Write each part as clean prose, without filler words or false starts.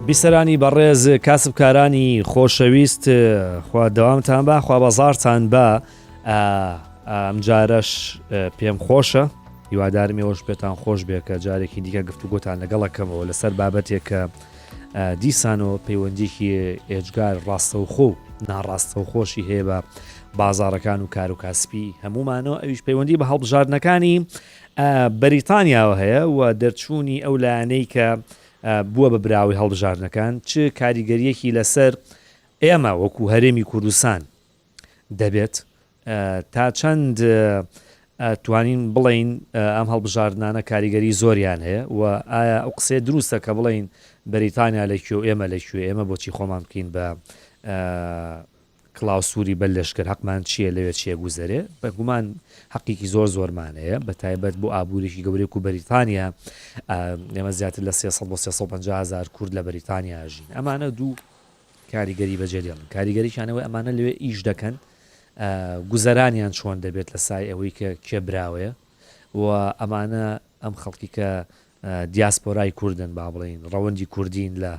بیسەرانی بەڕێز کاسبکارانی خۆشەویست خوا دەوامتان با خوا بەزارتان بە ئەم جارەش پێم خۆشە هیوادارم ئێوەش پێتان خۆش بێ کە جارێکی دیکە گفتوگۆتان لەگەڵەکەمەوە لەسەر بابەتێک کە دیسانەوە پەیوەندیکی ئێجگار ڕاستەوخۆ و ناڕاستەوخۆشی هەیە بە بازاڕەکان و کار و کاسبی هەمومانەوە ئەویش پەیوەندی بە هەڵبژاردنەکانی بەریتانیاوە هەیە و دەرچوونی ئەو لایەنەی کە بووە بە براوی هەڵبژاردنەکان چ کاریگەریەکی لەسەر ئێمە وەکو هەرێمی کوردستان دەبێت تا چەند توانین بڵین ئەم هەڵبژاردنانە کاریگەری زۆریان هەیە و ئایا ئەو قسێ دروستە کە بڵین بەریتانیا لەکوێ ئێمە لەکوێ ئێمە بۆچی خۆمان بکەین بە کڵاوسوری بەر لەشکر حەقمان چییە لەوێ چیە گوزەرێ بەگومان حەقیقی زۆرمانەیە بە تایبەت بۆ ئابووریشی گەورەی و بەریتانیا ئێمە زیاتر لە 300 بۆ 350,000 کورد لە بەریتانیا ژین ئەمانە دوو کاریگەری بەجێدێڵن کاریگەریشانەوەی ئەمانە لەوێ ئیش دەکەن گوزەرانیان چۆن دەبێت لە سای ئەوەی کە کێبراوەیە و ئەمانە ئەم خەڵکی کە دیاسپۆرای کوردن با بڵین ڕەوەندی کوردین لە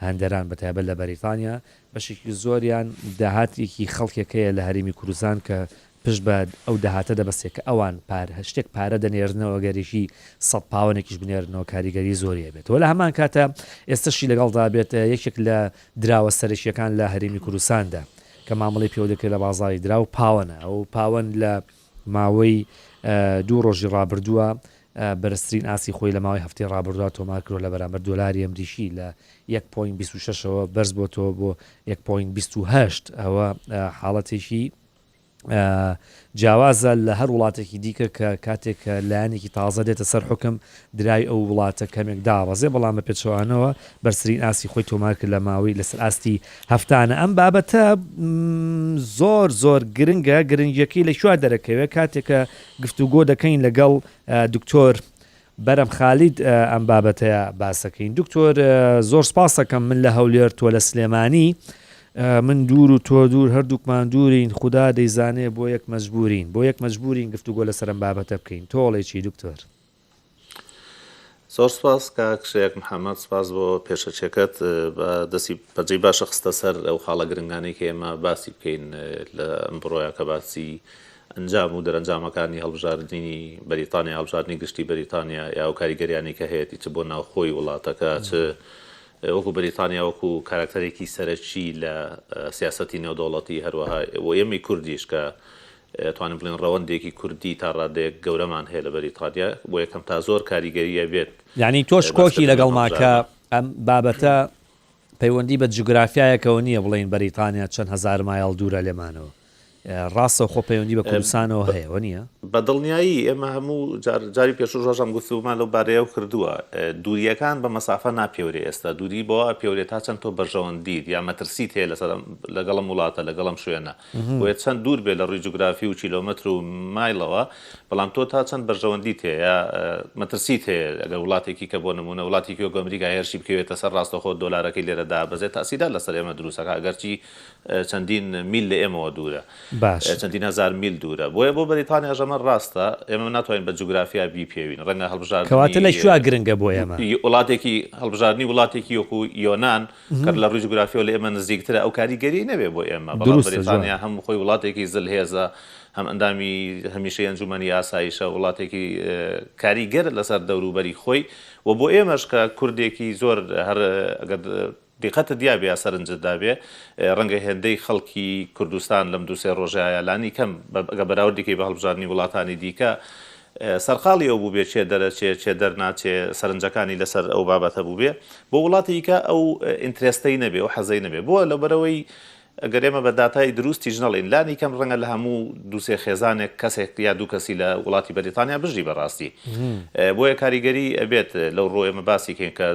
هەندێران بەتایبەت لە بەریتانیا بەشێکی زۆریان داهاتێکی خەڵکێکەیە لە هەرێمی کوردستان کە پشت بە ئەو داهاتە دەبەستێت کە ئەوان شتێک پارە دەنێرنەوە گەرێکی 100 پاوەنێکیش بنێرنەوە کاریگەری زۆریە بێت وە لە هەمان کاتە ئێستاشی لەگەڵدا بێت یەکێک لە دراوە سەرشیەکان لە هەرێمی کوردستاندا کە مامەڵی پێوە دەکرێت لە بازاری درا و پاوەنە ئەو پاوەن لە ماوەی 2 ڕۆژی ڕابردووە بەرزترین ئاسی خۆی لە ماوەی هەفتەی ڕابردووە تۆمار کرۆ لە بەرامبەر دۆلاری ئەمریکی لە 1.26ەوە بەرز بۆتەوە بۆ 1.28 ئەوە حاڵەتێکی جیاوازە لە هەر وڵاتێکی دیکە کە کاتێک لایەنێکی تازە دێتە سەر حکم درای ئەو وڵاتە کەمێک داوازێ بەڵام بە پێچەوانەوە بەرزترین ئاسی خۆی تۆمار کرد لە ماوەی لەسەر ئاستی هەفتانە ئەم بابەتە زۆر گرنگە گرنگیەکەی لە شووا دەرەکەوێت کاتێکە گفتوگۆ دەکەین لەگەڵ دکتۆر بەرەم خالید ئەم بابەتەیە باسەکەین دکتۆر زۆر سپاس دەکەم من لە هەولێر تۆ لە سلێمانی من دوور و تۆ دوور هەردووکمان دوورین خوددا دەیزانێ بۆ یەک مەجبورین گفتوگۆ لەسەر ئەم بابەتە بکەین تۆڵێکی دکتۆر زۆر سپاس کاکشەیەک محەممەد سپاس بۆ پێشەچێکت بە دەستی بەجێی باشە خستە سەر ئەو خاڵە گرنگانەی کە ئێمە باسی بکەین لە ئەم بڕۆیە کە باسی ئەنجام و دەرەنجامەکانی هەڵبژاردننی بەریتانیا هەڵبژاردننی گشتی بەریتانیا یا و کاریگەریانی کە هەیەی چ بۆ ناوخۆی وڵاتەکە چ وەکو بەریتانیا وەکو کاراکتەرێکی سەرەکی لە سیاسەتی نێودوڵەتی هەروەها و ئێمەی کوردیش کە توانین بڵێن ڕەوەندێکی کوردی تا ڕادەیەک گەورەمان هەیە لە بەریتانیا بۆ یەکەم تا زۆر کاریگەریە بێت یعنی تۆش کۆکی لەگەڵماکە ئەم بابەتە پەیوەندی بە جوگرافیایەکەوە نییە بڵین بەریتانیا چەند هزار مایل دوورە لێمانەوە ڕاستە خۆ پەیوەندی بە کوردستانەوە هەیە نییە بە دڵنیایی ئێمە هەموو جاری پێش ڕۆژەم گفتومان لەو بارەیە و کردووە دووریەکان بە مەسافە ناپێورێ ئێستا دووری بۆ پێورێت تا چەند تۆ بەرژەوەندیت یا مەترسیت هەیە لەگەڵم وڵاتە لەگەڵم شوێنە بۆیە چەند دوور بێ لە ڕووی جوگرافی و کیلۆمەتر و مایلەوە بەڵام تۆ تا چەند بەرژەوەندیت هەیە یا مەترسیت هەیە ئەگەر وڵاتێکی کە بۆ نمونە وڵاتێکی وەکو ئەمریکا هێرشی بکەوێتە سەر ڕاستەخۆ دۆلارەکەی لێرە دابەزێت تاسیدا لەسەر ئێمە دروستەکە ئەگەرچی چەندین میل لە ئێمەوە دوورە چەندین هزار میل دوورە بۆیە بۆ بەریتانیا ژەمە ڕاستە ئێمە ناتوانین بە جوگرافیا بیپێوین ڕەنگە هەڵبژاردن کەواتە لە شووا گرنگە بۆ ئێمە وڵاتێکی هەڵبژاردننی وڵاتێکی وەکو یۆناان کە لە ڕووی جوگرافیەوە لە ئێمە نزیکترە ئەو کاریگەری نەبێ بۆ ئێمە بەڵام بەریتانیا هەموو خۆی وڵاتێکی زلهێزە هەم ئەندامی هەمیشەی ئەنجومەنی ئاسایشە وڵاتێکی کاریگەر لەسەر دەوروبەری خۆی و بۆ ئێمەش کە کوردێکی زۆر هەر ئەگەر دیقەتە دیابێ یا سەرنجتدا بێ ڕەنگە هێندەی خەڵکی کوردستان لەم دوو سێ ڕۆژایە لانی کەم بەراوردێکی بە هەڵبژاردننی وڵاتانی دیکە سەرقاڵی ئەو بوو بێ چێ دەرەچێ چێ دەرناچێ سەرنجەکانی لەسەر ئەو بابەتە بوو بێ بۆ وڵاتێکە ئەو ئینترێستەی نەبێ و حەزەی نەبێ بۆ لەبەرەوەی ئەگەر ئێمە بە داتای دروستی ژنەڵین لانی کەم ڕەنگە لە هەموو دووسێ خێزانێک کەسێک یا دوو کەسی لە وڵاتی بەریتانیا بژی بەڕاستی بۆیە کاریگەری ئەبێت لەو ڕۆ ئێمە باسی کەین کە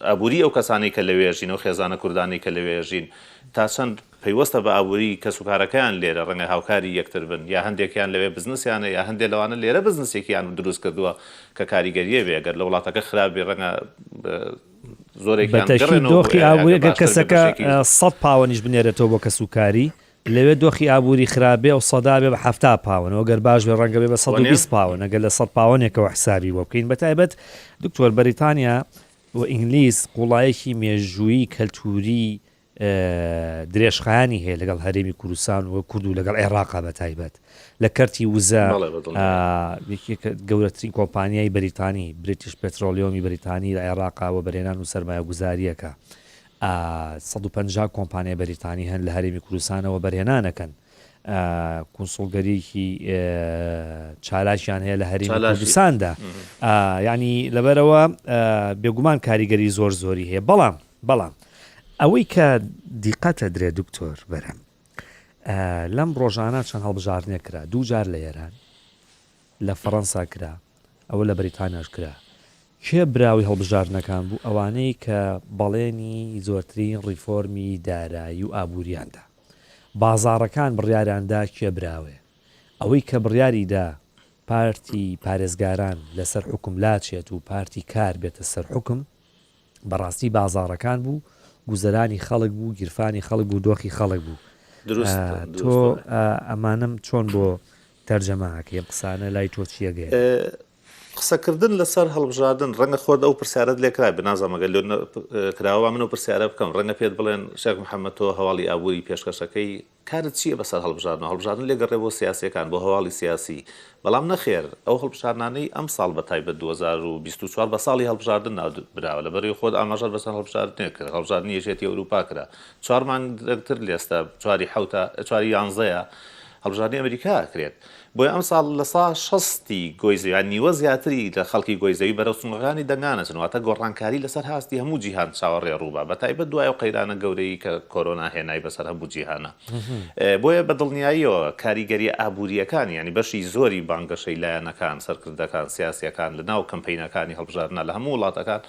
ئابووری ئەو کەسانی کە لەوێژین و خێزانە کوردانی کە لەوێژین تا چەند پەیوەستە بە ئابووری کەسوکارەکەیان لێرە ڕەنگە هاوکاری یەکتر بن یا هەندێکیان لەوێ بزنسیانە یا هەندێک لەوانە لێرە بزنسێکیان دروست کردووە کە کاریگەریە بێ ئەگەر لە وڵاتەکە خراپێ ڕەنگە زۆرێکی دۆخی ئابووریەکە کەسەکە 100 پاوەنیش بنێرێتەوە بۆ کەسوکاری لەوێ دۆخی ئابووری خراپێ و سەدابێ بە 70 پاوەنەوە گەر باش بێ ڕەنگە بێ بە 120 پاوەن ئەگەر لە 100 پاوەنێکەوە حسابی بۆ بکەین بەتایبەت دکتۆر بەریتانیا و ئینگلیس قوڵایەکی مێژووی کەلتوری درێژخایانی هەیە لەگەڵ هەرێمی کوردستان و کورد و لەگەڵ عێراقا بە تایبەت لە کەرتی وزە گەورەترین کۆمپانیای بەریتانی بریتیش پێترۆلیۆمی بەریتانی لە عێراقا و بەرهێنان و سەرمایە گوزاریەکە 150 کۆمپانیای بەریتانی هەن لە هەرێمی کوردستانەوە بەرهێنانەکەن کونسڵگەریەکی چالاشیان هەیە لە هەرێمی کوردستاندا ینی لەبەرەوە بێگومان کاریگەری زۆری هەیە بەڵام ئەوەی کە دیقەتە درێ دکتۆر بەرەم لەم ڕۆژانە چەند هەڵبژارنێ کرا 2 جار لە ئێران لە فەڕەنسا کرا ئەوە لە بەریتانیاش کرا کێ براوی هەڵبژارنەکان بوو ئەوانەی کە بەڵێنی زۆرترین ڕیفۆرمی دارایی و ئابوووریاندا بازاڕەکان بڕیاراندا کێ براوێ ئەوەی کە بڕیاریدا پارتی پارێزگاران لەسەر حکم لاچێت و پارتی کار بێتە سەر حکم بەڕاستی بازاڕەکان بوو گوزەرانی خەڵک بوو گیرفانی خەڵک بوو دۆخی خەڵک بوو تۆ ئەمانم چۆن بۆ تەرجەمەکەی قسانە لای تۆ چیەگەی قسەکردن لەسەر هەڵبژاردن ڕەنگە خۆت ئەو پرسیارت لێکرا بنازانمەگەل کراوە من و پرسیارە بکەم ڕەنگە پێت بڵێن شێخ محەممەد تۆ هەواڵی ئابووری پێشکەشەکەی کارت چییە بەسەر هەڵبژاردن لێگەڕێ بۆ سیاسیەکان بۆ هەواڵی سیاسی بەڵام نەخێر ئەو هەڵبژاردنانەی ئەم ساڵ بە تایبەت 2024 بە ساڵی هەڵبژاردن ناودراوە لەبەری خۆت ئاماژەر بەسەر هەڵبژاردنێ کرد هەڵبژاردننی یەکێتی ئەوروپا کرا 4 مانگتر لێستا 4 یانزەیە هەڵبژاردننی ئەمریکا کرێت بۆی ئەم ساڵ لە 60 گۆیزەوی نیوە زیاتری لە خەڵکی گۆیزەوی بەرەو سنوورەکانی دەنگانەچن واتە گۆڕانکاری لەسەر هاستی هەموو جیهان چاوەڕێ ڕووبا بە تایبەت دوای و قەیرانە گەورەی کە کۆرۆنا هێنای بەسەر هەموو جیهانە بۆیە بە دڵنیاییەوە کاریگەری ئابوووریەکان ینی بەشی زۆری بانگەشەی لایەنەکان سەرکردەکان سیاسیەکان لە ناو کەمپینەکانی هەڵبژاردنە لە هەموو وڵاتەکان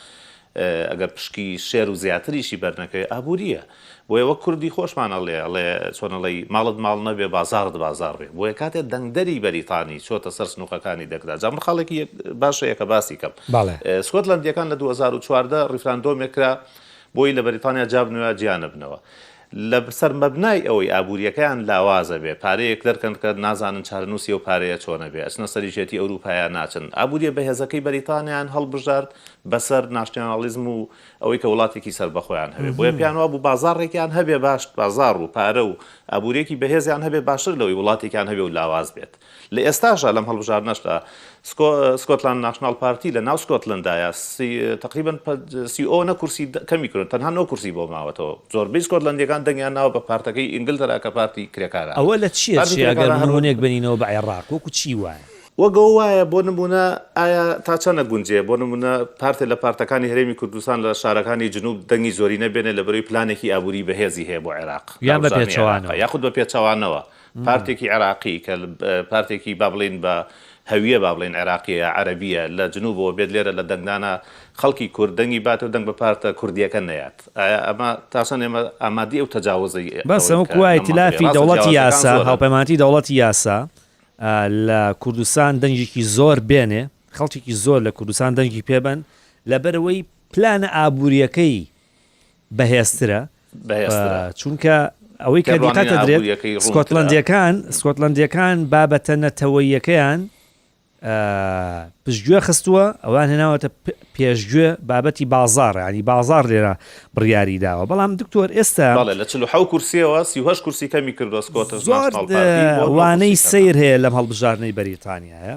ئەگەر پشکی شێر و زیاتریشی بەرنەکەی ئابوووریە بۆیە وەک کوردی خۆشمانەڵێ ئەڵێ چۆنەڵی ماڵت ماڵ نەبێ بازارت بازار بێ بۆیە کاتێک دەنگدەری بەریتانی چۆتە سەر سنووقەکانی دەکرا جام خەڵێکی باشەیەکە باسی کەم سکۆتلەندیەکان لە 2014 ڕیفراندۆمێکرا بۆی لە بەریتانیا جابنەوە گیانە بنەوە لە سەر مەبنای ئەوەی ئابوووریەکەیان لاوازە بێ پارەیەک دەرکەن کە نازانن چارەنووسی و پارەیە چۆنە بێ ئەچنە سەریژێتی ئەوروپایان ناچن ئابووریە بەهێزەکەی بەریتانیان هەڵبژارد بەسەر ناشنالیزم و ئەوەی کە وڵاتێکی سەر بەخۆیان هەبێ بۆیە پیانوا بوو بازاڕێکیان هەبێ باش بازار و پارە و ئابووریەکی بەهێزیان هەبێ باشتر لەوەی وڵاتێکیان هەبێ و لاواز بێت لە ئێستاشە لەم هەڵبژاردنەشدا سکۆتلاند ناشنال پارتی لە ناو سکۆتلندایە تقریبا 30 کورسی کەمی کردن تەنها 9 کورسی بۆ ماوەتەوە زۆربەی سکۆتلندیەکان دەنگیان ناوە بە پارتەکەی ئینگلتەرا کە پارتی کرێکارە ئەوە لە چیە ئەگەر نمونێک بنینەوە بە عێراق وەکو چی وایە وەگەڵ وایە بۆ نمونە ئایا تا چەنە گونجێ بۆ نمونە پارتێ لە پارتەکانی هەرێمی کوردستان لە شارەکانی جنوب دەنگی زۆری نەبێنێ لە بەروی پلانێکی ئابووری بەهێزی هەیە بۆ عێراق یان بە پێچەوانەوە یاخود بە پێچەوانەوە پارتێکی عێراقی کە پارتێکی با بڵێن بە هەویە با بڵێن عێراقیە عەرەبیە لە جنوبەوە بێت لێرە لە دەنگدانە خەڵکی کورد دەنگی بات و دەنگ بە پارتە کوردیەکە نەیات ئەمە تاسان ئێمە ئامادی ئەو تەجاوزی بەس ئەوکو ئایتلافی دەوڵەتی یاسا هاوپەیمانیتی دەوڵەتی یاسا لە کوردستان دەنگێکی زۆر بێنێ خەڵکێکی زۆر لە کوردستان دەنگی پێبن لەبەرەوەی پلانە ئابوووریەکەی بەهێزترە چونکە ئەوەی کە دیقەتە درێت سکۆتلەندیەکان بابەتە نەتەوەییەکەیان پشتگوێ خستووە ئەوان هێناوەتە پێشگوێ بابەتی بازار ینی بازار لێرە بڕیاری داوە بەڵام دکتۆر ئێستا لە 47 کورسیەوە 38 کورسی کەمی کردوە سکۆتە زۆر وانەی سیر هەیە لەم هەڵبژاردنەی بەریتانیایە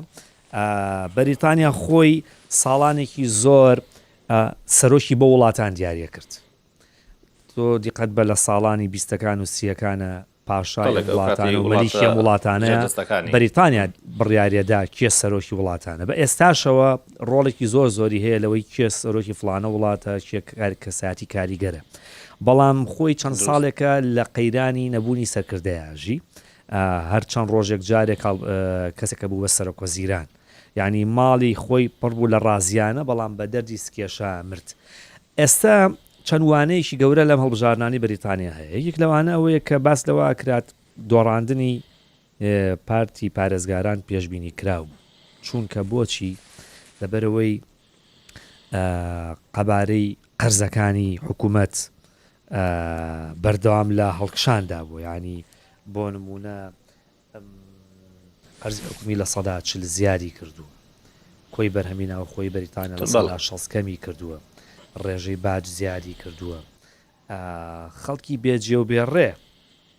بەریتانیا خۆی ساڵانێکی زۆر سەرۆکی بە وڵاتان دیاریە کرد تۆ دیقەت بە لە ساڵانی 20ەکان و 30ەکانە پاشای وڵاتان و مەلیشیە وڵاتانەیە بەریتانیا بڕیارێدا کێ سەرۆکی وڵاتانە بە ئێستاشەوە ڕۆڵێکی زۆر زۆری هەیە لەوەی کێ سەرۆکی فلانە وڵاتە کەساتی کاریگەرە بەڵام خۆی چەند ساڵێکە لە قەیرانی نەبوونی سەرکردەیەژی هەر چەند ڕۆژێک جارێک کەسێکە بوو بە سەرۆکوەزیران یعنی ماڵی خۆی پڕ بوو لە ڕازیانە بەڵام بە دەردی سکێشە مرد ئێستا چەند وانەیەکی گەورە لەم هەڵبژاردنانی بەریتانیا هەیە یەک لەوانە ئەوەیە کە باس لەوە کرات دۆڕاندنی پارتی پارێزگاران پێشبینی کراو چونکە بۆچی لەبەرەوەی قەبارەی قەرزەکانی حکوومەت بەردەوام لە هەڵکشاندا بوو ینی بۆ نمونە قەرزی حکومی لە 140 زیادی کردووە کۆی بەرهەمینەوە خۆی بەریتانیا لە 60 کەمی کردووە ڕێژەی باج زیادی کردووە خەڵکی بێجێ و بێڕێ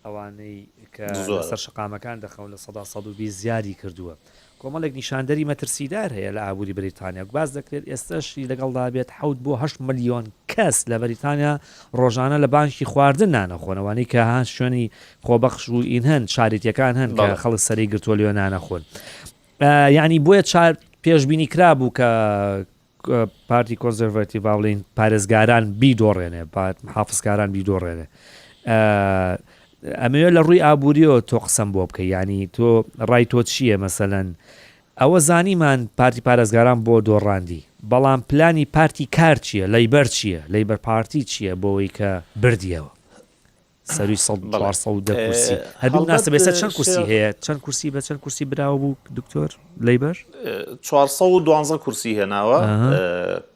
ئەوانەی کە لەسەر شقامەکان دەخەون لە 120 زیادی کردووە کۆمەڵێک نیشاندەری مەترسیدار هەیە لە ئابووری بریتانیا باز دەکرێت ئێستاشی لەگەڵدا بێت 7 بۆ 8 ملیۆن کەس لە بەریتانیا ڕۆژانە لە بانکی خواردن نانەخۆنەوەی کە هاان شوێنی خۆبەخش و ئین هەن چاریتیەکان هەن کە خەڵک سەری گرتووە لێ نانەخۆن یعنی بۆیە پێشببینی کرابوو کە پارتی کۆنزەرڤەتیڤ باڵین پارێزگاران بیدۆڕێنێ حافزکاران بیدۆڕێنێ ئەمەوێ لە ڕووی ئابوووریەوە تۆ قسەم بۆ بکەی ینی تۆ ڕای تۆ چییە مەسەلەن ئەوە زانیمان پارتی پارێزگاران بۆ دۆڕاندی بەڵام پلانی پارتی کار چییە لەیبەر چییە لەیبەر پارتی چییە بۆەوەی کە بردیەوە سەروی 100 کورسی هەردوو ناسەبێسە چەند کورسی هەیە چەند کورسی بە چەند کورسی براوە بوو دکتۆر لەیبەر 412 کورسی هێناوە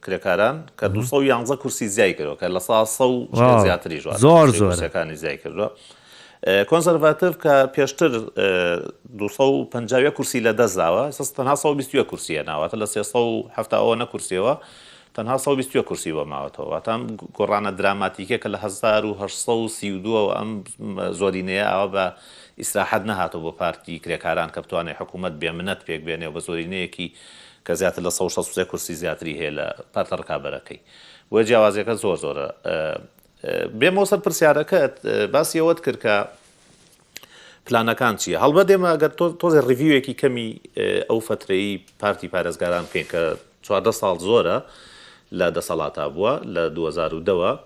کرێکاران کە 211 کورسی زیای کردەوە کە لە 100 زیاتری زۆر زۆرەکانی زیای کردووە کۆنسەرڤاتیڤ کە پێشتر 250 کورسی لە دەستداوە تەنها 120 کورسی هێناوەتە لە 370 نەکورسیەوە تەنها 120 کورسی بۆ ماوەتەوە تام گۆڕانە دراماتیکە کە لە 1832 ئەم زۆرینەیە ئەوە بە ئیسراحەت نەهاتەوە بۆ پارتی کرێکاران کە بتوانێت حکوومەت بێمنەت پێک بێنێ بە زۆرینەیەکی کە زیاتر لە 160 کورسی زیاتری هەیە لە پارتە ڕکابەرەکەی بۆ جیاوازیەکە زۆر زۆرە بێمەوە سەر پرسیارەکەت باسیەوەت کرد کە پلانەکان چییە هەڵبەت دێمە ئەگەر تۆزێ ڕیڤیوێکی کەمی ئەو فترەی پارتی پارێزگاران بکەین کە 14 ساڵ زۆرە لە دەسەڵاتا بووە لە 2010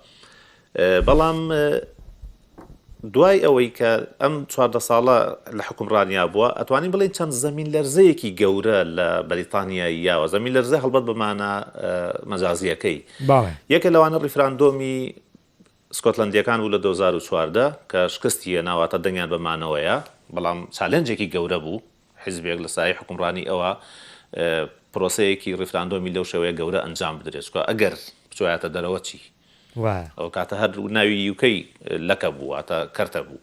بەڵام دوای ئەوەی کە ئەم 14 ساڵە لە حکومڕانیا بووە ئەتوانین بڵێن چەند زەمین لەرزەیەکی گەورە لە بەریتانیایی یاوە زەمین لەرزە هەڵبەت بەمانە مەجازیەکەی یەکە لەوانە ڕیفراندۆمی سکۆتلندیەکان بوو لە 2014 کە شکستی هێناواتە دەنگیان بەمانەوەیە بەڵام چالێنجێکی گەورە بوو حیزبێک لە سای حکومڕانی ئەوە پرۆسەیەکی ڕیفراندۆمی لەو شێوەیە گەورە ئەنجام بدرێت ئەگەر بچۆیاتە دەرەوە چی ئەو کاتە هەر ناوی یوکەی لەکە بوو واتە کەرتە بوو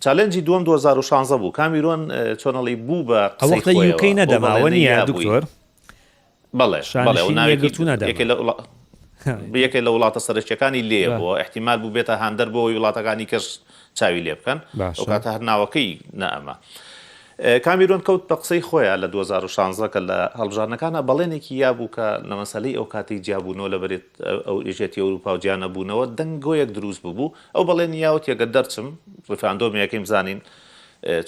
چالێنجی دووەم 2016 بوو کامیرۆن چۆنەڵی بوو بە قسەی یوکەی نەدەماوە نیە دکتۆر بەڵێ یەکێک لە وڵاتە سەرچیەکانی لێ بووە احتیمال بوو بێتە هاندەر بۆ وڵاتەکانی کەش چاوی لێ بکەن ئەو کاتە هەر ناوەکەی نەئەمە کامیرۆن کەوت بە قسەی خۆیان لە 2016 کە لە هەڵبژارنەکانە بەڵێنێکی یابوو کە لە مەسەلەی ئەو کاتی جیابوونەوە لە بەرێت ئەو ئێژێتی ئەوروپا و جیانەبوونەوە دەنگۆیەک دروست بوو ئەو بەڵێنی یاوت یەگە دەرچم ڕیفراندۆمیەکەی بزانین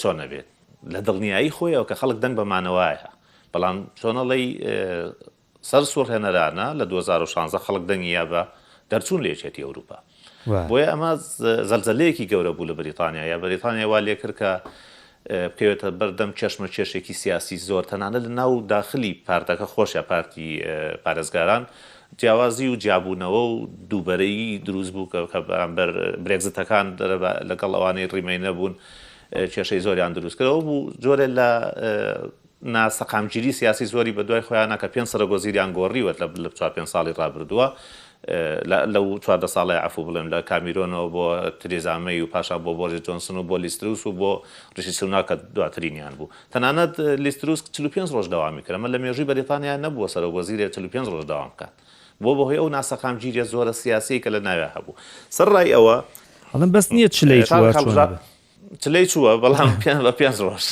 چۆن نەبێت لە دڵنیایی خۆیەوە کە خەڵک دەنگ بەمانەوەیە بەڵام چۆنەڵی سەر سوڕهێنەرانە لە 2016 خەڵک دەنگیا بە دەرچوون لە یەکێتی ئەوروپا بۆیە ئەمە زەلزەلەیەکی گەورە بوو لە بەریتانیا یا بەریتانیا وا لێ کرد کە بکەوێتە بەردەم چەشمە کێشێکی سیاسی زۆر تەنانە لە ناو داخلی پارتەکە خۆشە پارتی پارێزگاران جیاوازی و جیابوونەوە و دووبەرەیی دروست بوو کە بەرامبەر برێگزتەکان لەگەڵ ئەوانەی ڕیمەی نەبوون کێشەی زۆریان دروست کردەوە بوو جۆرێ لە ناسەقامگیری سیاسی زۆری بە دوای خۆیانە کە 5 سەرۆگۆزیریان گۆڕیوە لە 4-5 ساڵی ڕابردووە لەو 14 ساڵی عفو بڵێم لە کامیرۆنەوە بۆ تریزامەی و پاشا بۆ بۆریس جۆنسن و بۆ لیستروس و بۆ ڕیشی سوناک کە دواترینیان بوو تەنانەت لیستروس 45 ڕۆژ داوامی کرد ئەمە لە مێژووی بەریتانیا نەبووە سەرۆگۆزیرێ 45 ڕۆژ داوام بکات بۆ بەهۆی ئەو ناسەقامگیریە زۆرە سیاسی کە لە ناوێ هەبوو سەرڕای ئەوە ئەڵم بەس نییە چلەی چووە بەڵام بە 5 ڕۆژ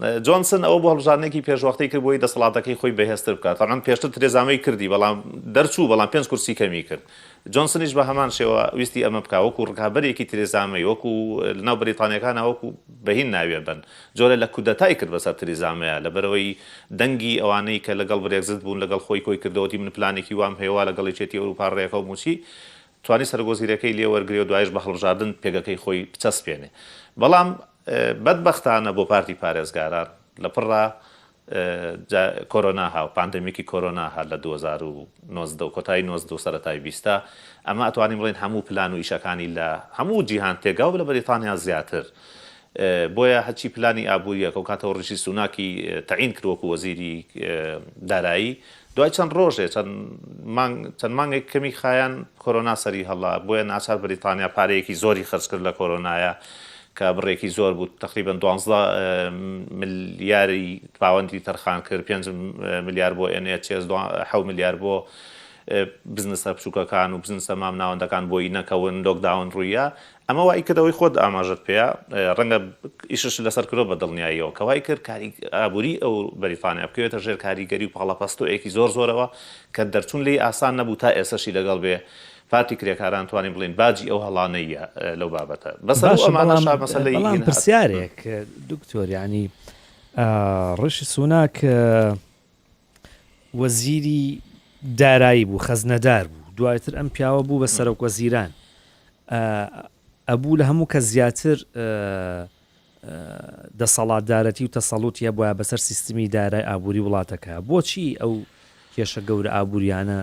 جۆنسن ئەو بۆ هەڵبژارنێکی پێشوەختەی کرد بۆی دەسەڵاتەکەی خۆی بەهێزتر بکات تەنانەت پێشتر ترێزامەی کردی بەڵام دەرچوو بەڵام 5 کورسی کەمی کرد جۆنسنیش بە هەمان شێوە ویستی ئەمە بکا وەکو ڕکابەرێکی ترێزامەی وەکو لەناو بەریتانیەکانە وەکو بەهین ناوێ بن جۆرە لە کودەتای کرد بەسەر ترێزامەیە لەبەرەوەی دەنگی ئەوانەی کە لەگەڵ برێگزت بوون لەگەڵ خۆی کۆی کردەوەتی من پلانێکی وام هەیەوا لەگەڵ یەکێتی ئەوروپا ڕێکە و موچی توانی سەرگۆزیرەکەی لێ وەرگری و دوایش بە هەڵبژاردن پێگەکەی خۆی بچەسپێنێ بەڵام بەدبەختانە بۆ پارتی پارێزگاران لە پڕا کۆرۆنا ها و پاندەمیکی کۆرۆنا ها لە 2019 کۆتایی 19 سەرەتای 20 ئەمە ئەتوانین بڵێن هەموو پلان و ئیشەکانی لە هەموو جیهان تێگاو لە بەریتانیا زیاتر بۆیە هەچی پلانی ئابووریە کە کاتەوە ڕیشی سوناکی تەعین کردوەکو وەزیری دارایی دوای چەند ڕۆژێ چەند مانگێک کەمی خایان کۆرۆنا سەری هەڵا بۆیە ناچار بەریتانیا پارەیەکی زۆری خرج کرد لە کۆرۆنایە کە بڕێکی زۆر بوو تقریبا 12 ملیاری پاوەندی تەرخان کرد 5 ملیار بۆ NHS 7 ملیار بۆ بزنسە بچووکەکان و بزنسە مام ناوەندەکان بۆی نەکەون لۆکداون ڕوویە ئەمە وای کردەوەی خۆت ئاماژت پێە ڕەنگە ئیشش لەسەر کرۆ بە دڵنیاییەوە کەوای کرد کاری ئابووری ئەو بەریتانیا بکەوێتە ژێر کاریگەری و پاڵەپەستۆیەکی زۆر زۆرەوە کە دەرچوون لێی ئاسان نەبوو تا ئێسەشی لەگەڵ بێ پارتی کرێکاران توانین بڵین باجی ئەو هەڵانەیە لەو بابەتە بەڵام پرسیارێک دکتۆر ینی ڕشی سوناک وەزیری دارایی بوو خەزنەدار بوو دوایتر ئەم پیاوە بوو بە سەرۆک وەزیران ئەبوو لە هەموو کە زیاتر دەسەڵاتدارەتی و تەسەڵوتیە بۆیە بەسەر سیستمی دارای ئابووری وڵاتەکە بۆچی ئەو کێشە گەورە ئابوووریانە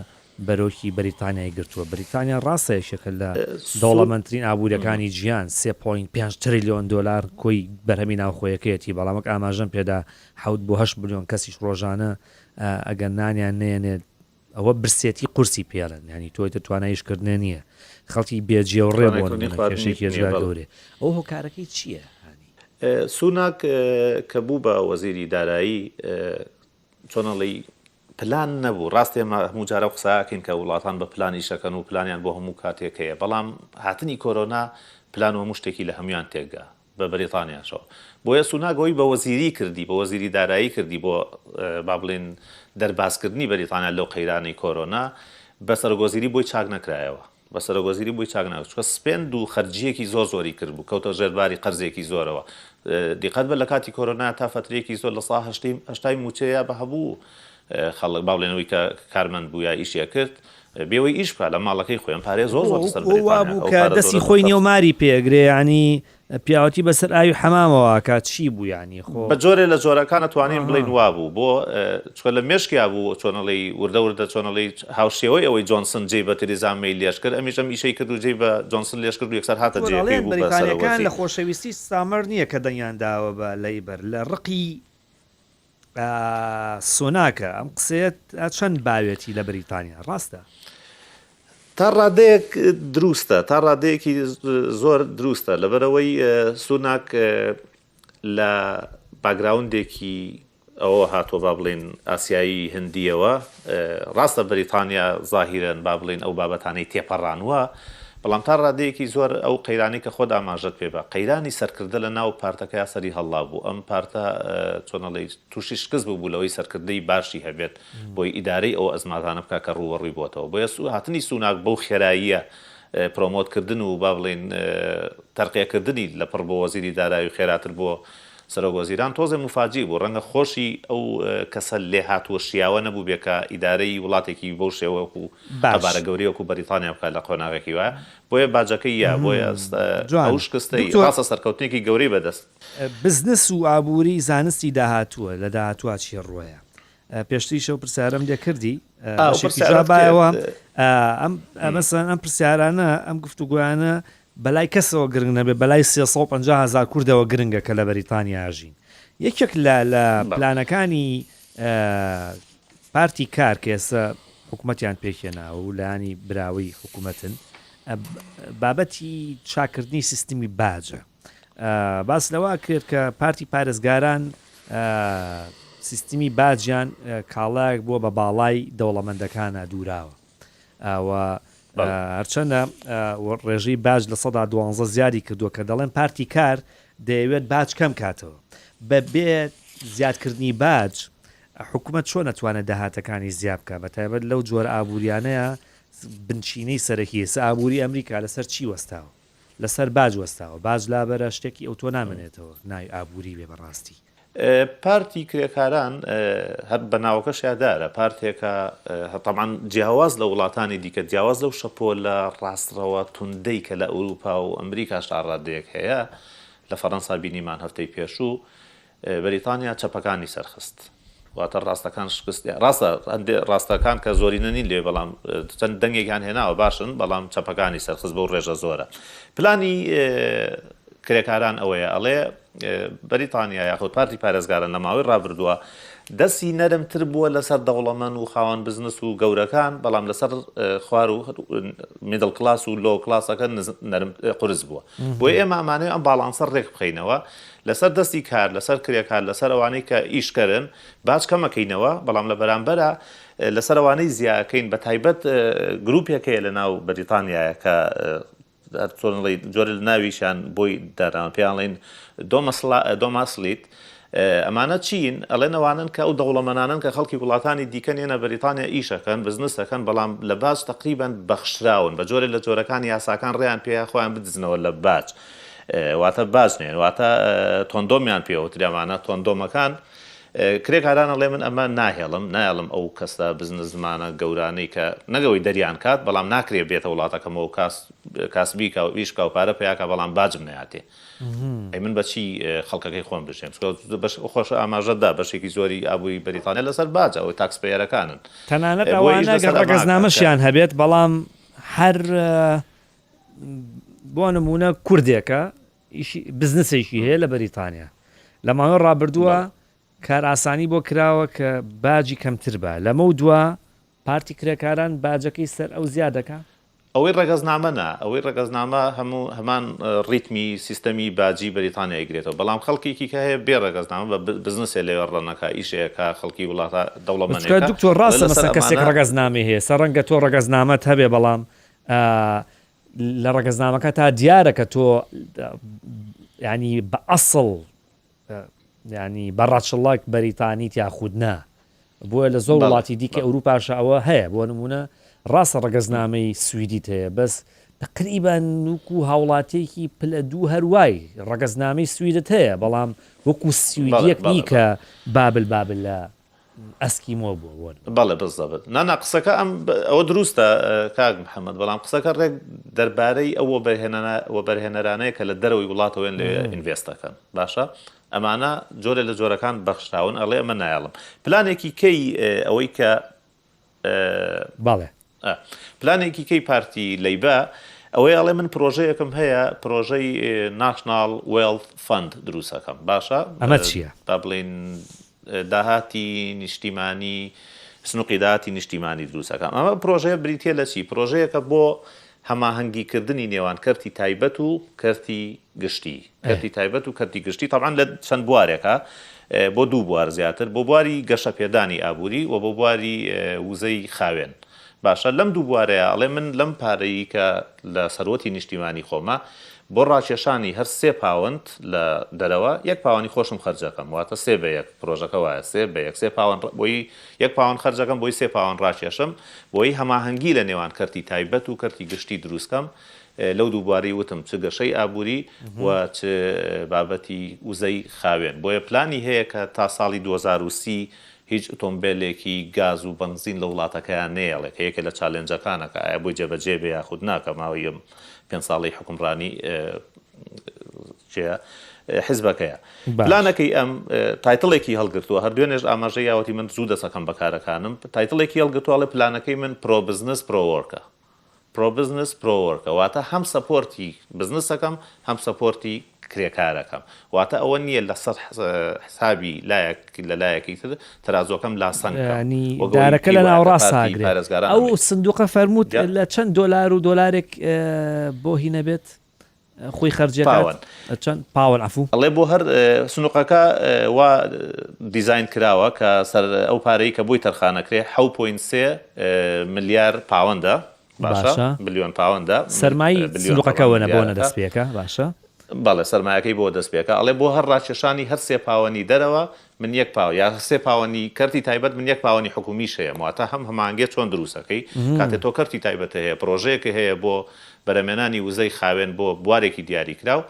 بەرۆکی بەریتانیای گرتووە بەریتانیا ڕاستەیەشەکە لە دەوڵەمەندترین ئابوووریەکانی گیان 3.5 تریلیۆن دلار کۆی بەرهەمی ناوخۆیەکەیەتی بەڵامک ئاماژەم پێدا 7 بۆ 8 ملیۆن کەسیش ڕۆژانە ئەگەر نانیان نێنێت ئەوە برسێتی قورسی پێڵن ینی تۆی توانایشکردنێ نییە خەڵکی بێجێ و ڕێ بۆشێکی ێژگا گەورێ ئەو هۆکارەکەی چییە؟ سوناک کە بوو بە وەزیری دارایی چۆنەڵی پلان نەبوو ڕاستی ئێمە هەموو جارە قساکەین کە وڵاتان بە پلانی شەکەن و پلانیان بۆ هەموو کاتێکەیە بەڵام هاتنی کۆرۆنا پلان و هەموو شتێکی لە هەمویان تێکگا بە بەریتانیاشەوە بۆیە سوناگەوەی بە وەزیری کردی بە وەزیری دارایی کردی بۆ با بڵێن دەرباسکردنی بەریتانیا لەو قەیرانی کۆرۆنا بە سەرۆگۆزیری بۆی چاک نەکرایەوە بە سەرۆگۆزیری بۆی چاک ناکرد چکە سپێند و خەرجیەکی زۆری کرد بوو کەوتە ژێرباری قەرزێکی زۆرەوە دیقەت بە لە کاتی کۆرۆنا تا فترەیەکی زۆر لە سا هەشتای موچەیە بە هەبوو خەڵک با بڵێنەوەی کە کارمەند بوو یا ئیشیە کرد بێەوەی ئیش بکات لە ماڵەکەی خۆیان پارێ زۆر بوو کە دەستی خۆی نێوماری پێگرێ ینی پیاوەتی بەسەر ئاوی حەمامەوە کات چی بوو ینی خۆ بە جۆرێ لە جۆرەکانە توانین بڵین وا بوو بۆ چکە لە مێشکیا بوو چۆنەڵی وردە وردە چۆنەڵی هاوشێوەی ئەوەی جۆنسن جێ بە تریزا مەی لێش کرد ئەمیش ئەم ئیشەی کرد و جێ بە جۆنسن لێش کرد و یەکسەر هاتە جێ بریتانیەکان لە خۆشەویستی سامەر نییە کە دەنگیانداوە بە لەیبەر لە ڕقی سۆناکە ئەم قسێت چەند باوێتی لە بریتانیا ڕاستە تا ڕادەیەک دروستە تا ڕادەیەکی زۆر دروستە لەبەرەوەی سوناک لە باگراوندێکی ئەوە هاتۆ با بڵێن ئاسیایی هەندیەوە ڕاستە بریتانیا زاهیرن با بڵێن ئەو بابەتانەی تێپەڕانوە بەڵام تا ڕادەیەکی زۆر ئەو قەیرانی کە خۆت ئاماژەت پێ بە قەیرانی سەرکردە لە ناو پارتەکە سەری هەڵا بوو ئەم پارتە چۆنەڵی تووشی شکست بوو لەوەی سەرکردەی باشی هەبێت بۆی ئیدارەی ئەو ئەزماتانە بکە کە ڕووەڕووی بۆتەوە بۆیە هاتنی سوناک بەو خێراییە پرۆمۆتکردن و با بڵێن تەرقیەکردنی لە پڕ بۆ وەزیری دارایی و خێراتر بۆ سەرۆگۆزیران تۆزێ مفاجی بوو ڕەنگە خۆشی ئەو کەسە لێ هاتووە شیاوە نەبوو بێکە ئیدارەی وڵاتێکی بەو شێوەکو قەبارە گەورەیەکو بەریتانیا بکات لە قۆناغێکی وایە بۆیە باجەکەی یا بۆیە ئەو شکستەی ڕاستە سەرکەوتنێکی گەورەی بەدەست بزنس و ئابووری زانستی داهاتووە لە داهاتوە چی ڕۆیە پێشتری شەو پرسیارم لێ کردی بایەوە مەسەن ئەم پرسیارانە ئەم گفتوگویانە بەلای کەسەوە گرنگ نەبێ بەلای 350,000 کوردەوە گرنگە کە لە بەریتانیا ژین یەکێک لە پلانەکانی پارتی کار کە ئێستا حکوومەتیان پێکێناوە و لایانی براوی حکوومەتن بابەتی چاکردنی سیستمی باجە باس لەوە کرد کە پارتی پارێزگاران سیستمی باجیان کاڵایەک بووە بە باڵای دەوڵەمەندەکانە دووراوە هەرچەندە ڕێژەی باج لە 12 زیادی کردووە کە دەڵێن پارتی کار دەیەوێت باج کەم کاتەوە بەبێت زیادکردنی باج حکوومەت چۆن نەتوانێت داهاتەکانی زیاد بکە بە تایبەت لەو جۆرە ئابووریانەیە بنچینەی سەرەکیە ئابووری ئەمریکا لەسەر چی وەستاوە لەسەر باج وەستاوە باج لابەرە شتێکی ئەو تۆ نامێنێتەوە ناوی ئابووری بێ بەڕاستی پارتی کرێکاران هەر بەناوەکەش یادارە پارتێکە هەتەمان جیاواز لە وڵاتانی دیکە جیاواز لەو شەپۆ لە ڕاستڕەوە توندەی کە لە ئەوروپا و ئەمریکاش ڕادەیەک هەیە لە فەڕەنسا بینیمان هەفتەی پێشوو بەریتانیا چەپەکانی سەرخست واتە ڕاستەکان شکست ڕاستە ڕاستەکان کە زۆرینەنی لێ بەڵام چەند دەنگێکیان هێناوە باشن بەڵام چەپەکانی سەرخست بەو ڕێژە زۆرە پلانی کرێکاران ئەوەیە ئەڵێ بەریتانیا یاخود پارتی پارێزگارە لە ماوەی ڕابردووە دەستی نەرمتر بووە لەسەر دەوڵەمەند و خاوەن بزنس و گەورەکان بەڵام لەسەر خوار و میدڵ کلاس و لۆ کلاسەکە قرس بووە بۆی ئێمە ئەمانەیە ئەم باڵانسەر ڕێک بخەینەوە لەسەر دەستی کار لەسەر کرێکار لەسەر ئەوانەی کە ئیشکردن باش کەمەکەینەوە بەڵام لە بەرامبەرە لەسەر ئەوانەی زیاکەین بە تایبەت گروپێکەیە لە ناو بەریتانیایە کە جۆرە ناویشان بۆی دەران پێیانڵین دۆماسلیت ئەمانە چین ئەڵێنەوانن کە ئەو دەوڵەمەنانن کە خەڵکی وڵاتانی دیکەن ێنە بەریتانیا ئیشەکەن بزنسەکەن بەڵام لە باج تقریبان بەخشراون بە جۆرە لە جۆرەکانی یاساکان ڕێیان پێ خۆیان بدزنەوە لە باج واتە باج نێن واتە تۆندۆمیان پێوەتریامانە تۆندۆمەکان کرێکارانە لێ من ئەمە نایڵم ئەو کەسە بزنس زمانە گەورانەی کە نەگەوەی دەریان کات بەڵام ناکرێ بێتە وڵاتەکەمەوە کاسبیکە و ئیشکە و پارە پیاکە بەڵام باجم نەهاتێ ئەی من بەچی خەڵکەکەی خۆم بشێم خۆش ئاماژەدا بەشێکی زۆری ئابووری بەریتانیا لەسەر باج ئەوەی تاکسپێیەرەکانن تەنانەت ئەوانە ڕەگەزنامەشیان هەبێت بەڵام هەر بۆ نمونە کوردێکە بزنسێکی هەیە لە بەریتانیا لە ماوەی ڕابردووە کار ئاسانی بۆ کراوە کە باجی کەمتر بە لەمە و دووە پارتی کرێکاران باجەکەی سەر ئەو زیادەکە ئەوەی ڕێگەزنامەنا ئەوەی ڕێگەزنامە هەمان ڕیتمی سیستەمی باجی بەریتانیا گرێتەوە بەڵام خەڵکیکی کە هەیە بێ ڕێگەزنامە بە بزنسێ لێوە ڕەنەکە ئیشەیەکە خەڵکی وڵاتە دەوڵەمەندێکە دکتۆر ڕاستە مەسەن کەسێک ڕێگەزنامە هەیە سەر ڕەنگە تۆ ڕێگەزنامەت هەبێ بەڵام لە ڕێگەزنامەکە تا دیارە کە تۆ ینی بە ئەسڵ ینی بەڕاچڵک بەریتانیت یاخودنا بۆیە لە زۆر وڵاتی دیکە ئەوروپاشە ئەوە هەیە بۆ نمونە ڕاستە ڕەگەزنامەی سویدیت هەیە بەس تقریبان وەکو هاوڵاتێکی پلە دوو هەروای ڕەگەزنامەی سویدت هەیە بەڵام وەکو سویدیەک نیکە بابل لە ئەسکیمۆ بووە بەڵێ بزەبێت نانا قسەکە ئەوە دروستە کاک محەممەد بەڵام قسەکە ڕێک دەربارەی ئەوە بەرهێنەرانەیە کە لە دەرەوەی وڵاتەوەێن لێ ئینڤێستەکەن باشە ئەمانە جۆرە لە جۆرەکان بەخشراون ئەڵێ ئەمە نایڵم پلانێکی کەی ئەوەی کە باڵێ پلانێکی کەی پارتی لەیبە ئەوەی ئەڵێ من پرۆژەیەکم هەیە پرۆژەی ناشنال وێڵت فەند دروستەکەم باشە ئەمە چییە تا بڵین داهاتی نیشتیمانی سنوقی داهاتی نیشتیمانی دروستەکەم ئەمە پرۆژەیە بریتە لە چی پرۆژەیەکە بۆ هەماهەنگیکردنی نێوان کەرتی تایبەت و کەرتی گشتی کەرتی تایبەت و کەرتی گشتی تەبعاً لە چەند بوارێکە بۆ دوو بوار زیاتر بۆ بواری گەشە پێدانی ئابووری و بۆ بواری وزەی خاوێن باشە لەم دوو بوارەیە ئەڵێ من لەم پارەیە کە لە سەرۆتی نیشتیمانی خۆمە بۆ ڕاکێشانی هەر 3 پاوەند لە دەرەوە 1 پاوانی خۆشم خەرجەکەم واتە 3 بە 1 پرۆژەکە وایە 3 بە 1 پاوەند بۆی 1 پاوەند خەرجەکەم بۆی 3 پاوەند ڕاکێشم بۆی هەماهەنگی لە نێوان کەرتی تایبەت و کەرتی گشتی دروستکەم لەو دووباری وتم چ گەشەی ئابووری و چ بابەتی وزەی خاوێن بۆیە پلانی هەیە کە تا ساڵی 2030 هیچ ئۆتۆمبیلێکی گاز و بنزین لە وڵاتەکەیان نێڵێک هەیەکە لە چالێنجەکانەکە ئایا بۆی جێبەجێ بێ یاخود ناکە ماوەی 5 ساڵی حکومڕانی حیزبەکەیە پلانەکەی ئەم تایتڵێکی هەڵگرتووە هەر دوێنێش ئاماژەی یاوەتی من زوو دەسەکەم بەکارەکانم تایتڵێکی هەڵگرتووە لە پلانەکەی من پرۆبزنس پرۆوەرکە پرۆبزنس پرۆوەرکە واتە هەم سەپۆرتی بزنسەکەم هەم سەپۆرتی کرێکارەکەم واتە ئەوە نییە لەسەر حسابی لە لایەکی تر تەرازۆکەم لاسەنگنی دارەکە لە ناوڕاستاگرێت ئەو سندوقە فەرمووت لە چەند دۆلار و دۆلارێک بۆ هینە بێت خۆی خەرجیەکان چەند پاوەن عفو ئەڵێ بۆ هەر سنوقەکە وا دیزاین کراوە کە سەر ئەو پارەی کە بۆی تەرخانەکرێ 7.3 ملیار پاوەندە باشە بلیۆن پاوەندە سەرمای سنوقەکەوە نەبووە دەستپێکە باشە بەڵێ سەرمایەکەی بۆ دەستپێکە ئەڵێ بۆ هەر ڕاکێشانی هەر 3 پاوەنی دەرەوە من 1 پاو یا 3 پاوەنی کەرتی تایبەت من 1 پاوەنی حکومیش هەیە واتە هەمانگێ چۆن دروستەکەی کاتێک تۆ کەرتی تایبەت هەیە پرۆژەیەکە هەیە بۆ بەرەمێنانی وزەی خاوێن بۆ بوارێکی دیاری کراو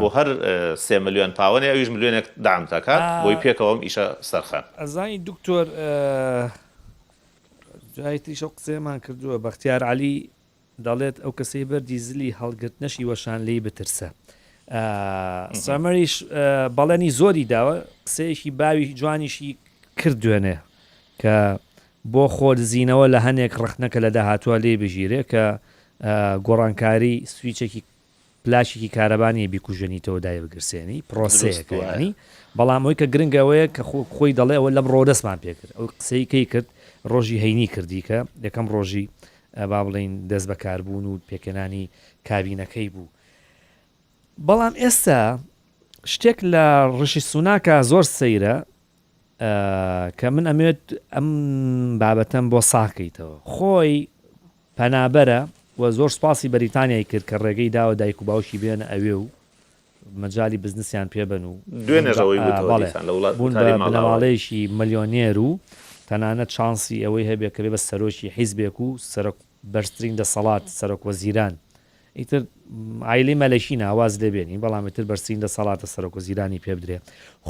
بۆ هەر 3 ملیۆن پاوەنی ئەویش ملیۆنێک دام دەکات بۆی پێکەوەم ئیشە سەرخان ئەزانی دکتۆر جایتیشە قسەمان کردووە بەختیار عەلی دەڵێت ئەو کەسەی بەردی زلی هەڵگرتنەشی وەشان لی بترسە سەمەریش بەڵێنی زۆری داوە قسەیەکی باوی جوانیشی کردوێنێ کە بۆ خۆرزینەوە لە هەنێک ڕخنەکە لە داهاتوە لێ بژیرێ کە گۆڕانکاری سویچێکی پلاشێکی کارەبانی بیکوژێنیتەوە دای بگرسێنی پرۆسەیەەکە ینی بەڵام ئەوی کە گرنگەوەیە کە خۆی دەڵێ ئەوە لەم ڕۆدەستمان پێکرد ئەو قسەی کەی کرد ڕۆژی هەینی کردی کە یەکەم ڕۆژی با بڵین دەست بەکاربوون و پێکەنانی کابینەکەی بوو بەڵام ئێستا شتێک لە ڕشی سوناکە زۆر سەیرە کە من ئەمێت ئەم بابەتەم بۆ ساکەیتەوە خۆی پەنابەرە و زۆر سپاسی بەریتانیای کرد کە ڕێگەی داوە دایک و باوشی بێنە ئەوێ و مەجای بزنسیان پێبن و بوون بە بنەماڵەیەشی ملیۆنێر و تەنانەت چانسی ئەوەی هەبێ کە بێ بە سەرۆکی حیزبێک و بەرزترین دەسەڵات سەرۆک وەزیران ئیتر عیلی مەلەشی ناواز لێبێنی بەڵامتر بەرزترین دەسەڵاتە سەرۆک وەزیرانی پێ بدرێ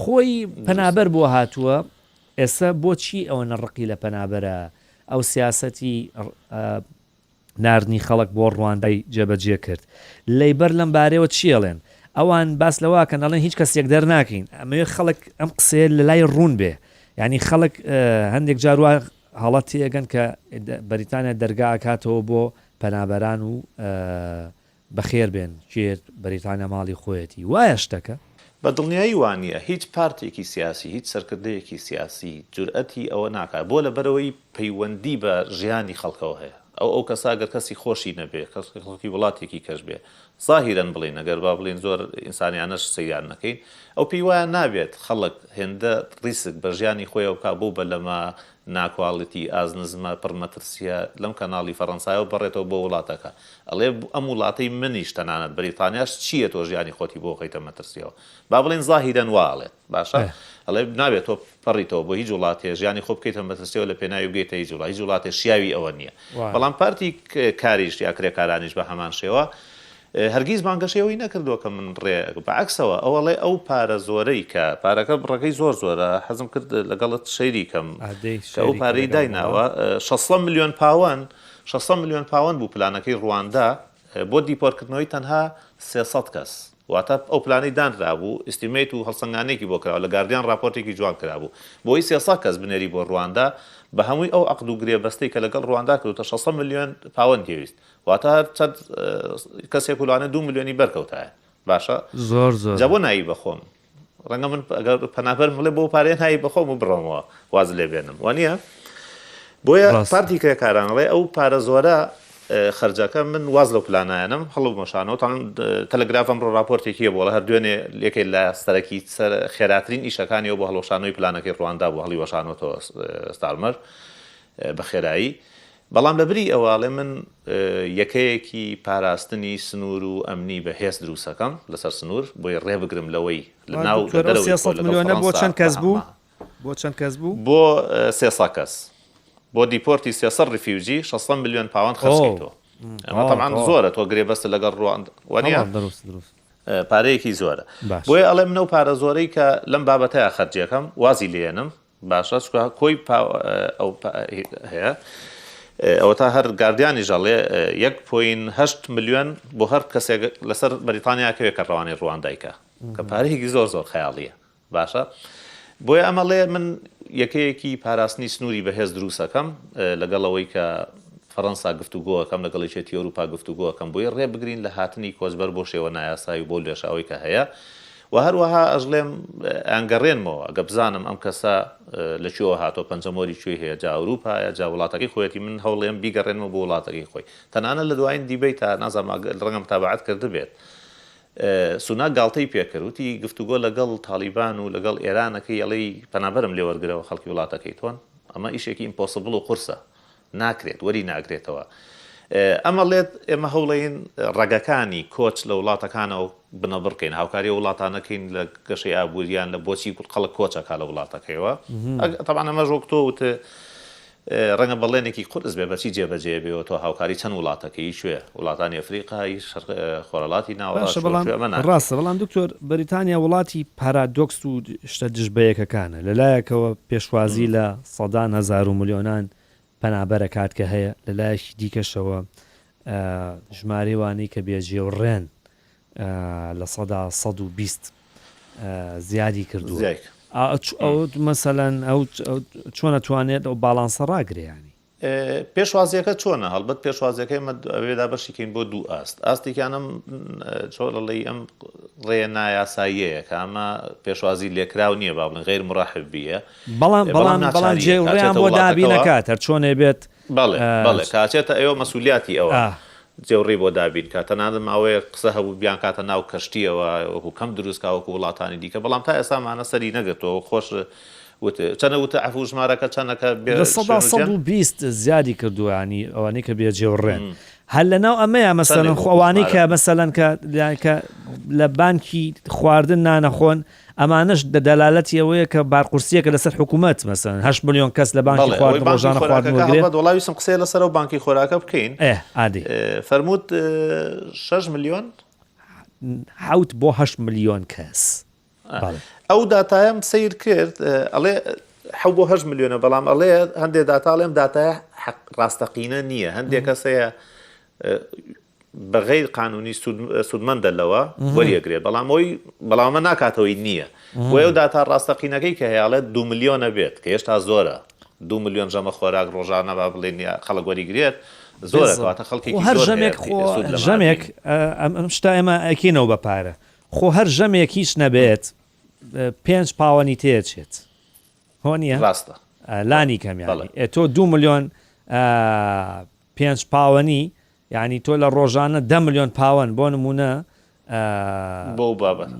خۆی پەنابەر بۆ هاتووە ئێستا بۆچی ئەوە نەڕقی لە پەنابەرە ئەو سیاسەتی ناردنی خەڵک بۆ ڕوانندای جێبەجێ کرد لەیبەر لەم بارەوە چیەڵێن ئەوان باس لەواکەن ئەڵێن هیچ کەسێک دەرناکەین ئەمەوێ خەڵک ئەم قسەیە لە لای ڕوون بێ ینی خەڵک هەندێک جاروە هەڵەتی ئەگەن کە بەریتانیا دەرگا کاتەوە بۆ پەنابەران و بەخێر بێن چێت بەریتانیا ماڵی خۆیەتی وایە شتەکە بە دڵنیایی وانە هیچ پارتێکی سیاسی هیچ سەرکردەیەکی سیاسی جورئەتی ئەوە ناکات بۆ لەبەرەوەی پەیوەندی بە ژیانی خەڵکەوە هەیە ئەو کەساگەر کەسی خۆشی نەبێ خەڵکی وڵاتێکی کەش بێ زاهیرەن بڵین ئەگەر با بڵین زۆر ئینسانیانەش سەیان نەکەین ئەو پێی وایە نابێت خەڵک هێندە ڕیسک بە ژیانی خۆیەوە کا بوو بە لەمە ناکواڵیتی ئازنزمە پڕمەترسیە لەم کەناڵی فەڕەنسایەوە بڕێتەوە بۆ وڵاتەکە ئەڵێ ئەم وڵاتەی منیش تەنانەت بەریتانیاش چییە تۆ ژیانی خۆتی بۆ خەیتە مەترسیەوە با بڵین زاهیرەن واڵێت باشە ئەڵێ نابێت تۆ پەڕیتەوە بۆ هیچ وڵاتێ ژیانی خۆ بکەیتە مەترسیەوە لە پێناوی و بگەیتە هیچ وڵاتێ شیاوی ئەوە نییە بەڵام پارتی کاریش یا کرێکارانیش بە هەمان شێوە هەرگیز بانگەشەوەی نەکردووە کە من ڕێ بەعکسەوە ئەوەڵێ ئەو پارە زۆرەی کە پارەکە بڕەکەی زۆرە حەزم کرد لەگەڵت شەیری کەم کە ئەو پارەی دایناوە 600 میلیۆن پاوەند 600 میلیۆن پاوەند بوو پلانەکەی ڕواندا بۆ دیپۆرکردنەوەی تەنها 300 کەس واتە ئەو پلانەی دانرا بوو ئستیمیت و هەڵسەنگانێکی بۆ کراوە لە گاردیان راپۆرتێکی جوان کرابوو بۆی 300 کەس بنێری بۆ ڕواندا بە هەمووی ئەو عەقد و گرێبەستەی کە لەگەڵ ڕواندا کردوتە 600 میلیۆن پاوەند پێویست واتە چەند کەسێک وڵانە 2 میلیۆنی بەرکەوتایە باشە زۆر جا بۆ نایی بەخۆم ڕەنگە من ئەگەر پەنابەر بڵێ بۆ پارێن هایی بەخۆم و بڕۆمەوە واز لێ بێنم وانە بۆیە پارتی کرێکارانەڵێ ئەو پارە زۆرە خەرجەکە من واز لەو پلانایەنم هەڵو مەشانەوە تا تەلەگرافم ڕۆ راپۆرتێکیە بۆ لە هەردوێنێ لێکێک لە سەرەکی خێراترین ئیشەکانیەوە بۆ هەڵۆشانەوەی پلانەکەی ڕواندا بۆ هەڵی وەشانەوە ستارمەر بە خێرایی بەڵام لەبری ئەوواڵێ من یەکەیەکی پاراستنی سنوور و ئەمنی بە هێز دروستەکەم لەسەر سنوور بۆی ڕێبگرم لەوەی لەناو میلیۆنە بۆ چەند کەس بوو بۆ چەند کەس بوو بۆ 300 کەس بۆ دیپۆرتی 300 ریفیوجی 600 میلیۆن پاوەند خەرجکەیتەوە ئەمە تەمان زۆرە تۆ گرێبەستە لەگەڵ ڕوان وانە پارەیەکی زۆرە بۆیە ئەڵێ منە و پارە زۆرەی کە لەم بابەتەیە خەرجیەکەم وازی لێنم باشە کۆی هەیە ئەوە تا هەر گاردیانی ژەڵێ 1.8 میلیۆن بۆ هەر کەسێک لەسەر بەریتانیاکەوێت کە ڕەوانی ڕوانندایکە کە پارەیەکی زۆر خەیاڵیە باشە بۆیە ئەمەڵێ من یەکەیەکی پاراستنی سنووری بەهێز دروستەکەم لەگەڵەوەی کە فەڕەنسا گفتوگۆەکەم لەگەڵیشێتی ئەوروپا گفتوگۆەکەم بۆیە ڕێ بگرین لە هاتنی کۆچبەر بۆ شێوە نایاسایی بۆ لێشاوی کە هەیە و هەروەها ئەژڵێم ئەنگەڕێنمەوە ئەگە بزانم ئەم کەسە لەکوێوە هاتۆ پەنجەمۆری کوێ هەیە جا ئەوروپا یا جا وڵاتەکەی خۆیەتی من هەوڵێم بیگەڕێنمە بۆ وڵاتەکەی خۆی تەنانە لە دوایین دیبەی تا نازانم ڕەنگەم تابعەت کرد بێت سونا گاڵتەی پێکردوتی گفتوگۆ لەگەڵ تالیبان و لەگەڵ ئێرانەکەی ئەڵەی پەنابەرم لێ وەرگرەوە خەڵکی وڵاتەکەی تۆن ئەمە ئیشێکی ئیمپۆسیبڵ و قورسە ناکرێت وەری ناگرێتەوە ئەمەڵێت ئێمە هەوڵەین ڕێگەکانی کۆچ لە وڵاتەکانەوە بنەبڕکەین هاوکاری وڵاتانەکەین لە گەشەی ئابووریان لە بۆچی خەڵک کۆچەکە لە وڵاتەکەیەوە تەبان ئەمە ژۆکتۆ وتە ڕەنگە بەڵێنێکی قورس بێ بەچی جێبەجێ بێەوە تۆ هاوکاری چەند وڵاتەکەی شوێ وڵاتانی ئەفریقای خۆرەڵاتی ڕاستە بەڵام دکتۆر بەریتانیا وڵاتی پارادۆکس و شتە دژبەیەکەکانە لەلایەکەوە پێشوازی لە سەدان هەزار و ملیۆنان پەنابەرە کات کە هەیە لەلایەکی دیکەشەوە ژمارەوانی کە بێجێ و ڕێن لە سەدا 120 زیادی کردووە ئەو مەسەلەن ئەو چۆن ئەتوانێت ئەو باڵانسە ڕاگریانی پێشوازیەکە چۆنە هەڵبەت پێشوازیەکەی ئەوێدا بەشیکەین بۆ دوو ئاستێکیانم چۆڵی ئەم ڕێ نایاساییەیە کە ئەمە پێشوازی لێکراو نییە با بڵێن غیر مڕاحب بیە بەڵام جێڕیان بۆ دابی نەکات هەر چۆنێ بێت بەڵێ کاچێتە ئێوە مەسئولیاتی ئەوە جێڕی بۆ دابین کاتە نادم ئەوەیە قسە هەبوو بیان کاتە ناو کەشتیەوە وەکو کەم دروستکە وەکو وڵاتانی دیکە بەڵام تا ئێستامانە سەری نەگرتەوە خۆش چەنە وتە عفو ژمارەکە چەندەکە 120 زیادی کردووانی ئەوانەی کە بێ جێڕێن هەر لەناو ئەمەیە مەسەلەن ئەوانەی کە مەسەلەن کە لە بانکی خواردن نانەخۆن ئەمانش دەلالەتی ئەوەیە کە بارقورسیەکە لەسەر حکوومەت مەسەن 8 ملیۆن کەس لە بانکی خواردن ڕۆژانە خواردن وەرگێت وڵاویسم قسەی لەسەر و بانکی خۆراکە بکەین عادی فەرمووت 6 ملیۆن حوت بۆ 8 ملیۆن کەس ئەو داتایم سیر کرد ئەڵێ حەو بۆ 8 ملیۆنە بەڵام ئەڵێ هەندێک داتاڵێم داتایە ڕاستەقینە نییە هەندێک کەسەیە بەغیر قانونی سودمەندە لەوە وەریەگرێت بەڵامە ناکاتەوەی نییە بۆ ئەو داتا ڕاستەقینەکەی کە هەیەڵێت 2 ملیۆنە بێت کە هێشتا زۆرە 2 ملیۆن ژەمە خۆراک ڕۆژانە با بڵێن خەڵک وەریگرێت زۆرەکەواتە خەڵکی هەر ژەمێک ئەم شتا ئێمە ئەکەینەوە بە پارە خۆ هەر ژەمێک هیچ نەبێت 5 پاوەنی تێچێت هۆنیە ڕاستە لانی کەمیانی تۆ 2 ملیۆن 5 پاوەنی یعنی تۆ لە ڕۆژانە 10 ملیۆن پاوەن بۆ نمونە بۆ بابەت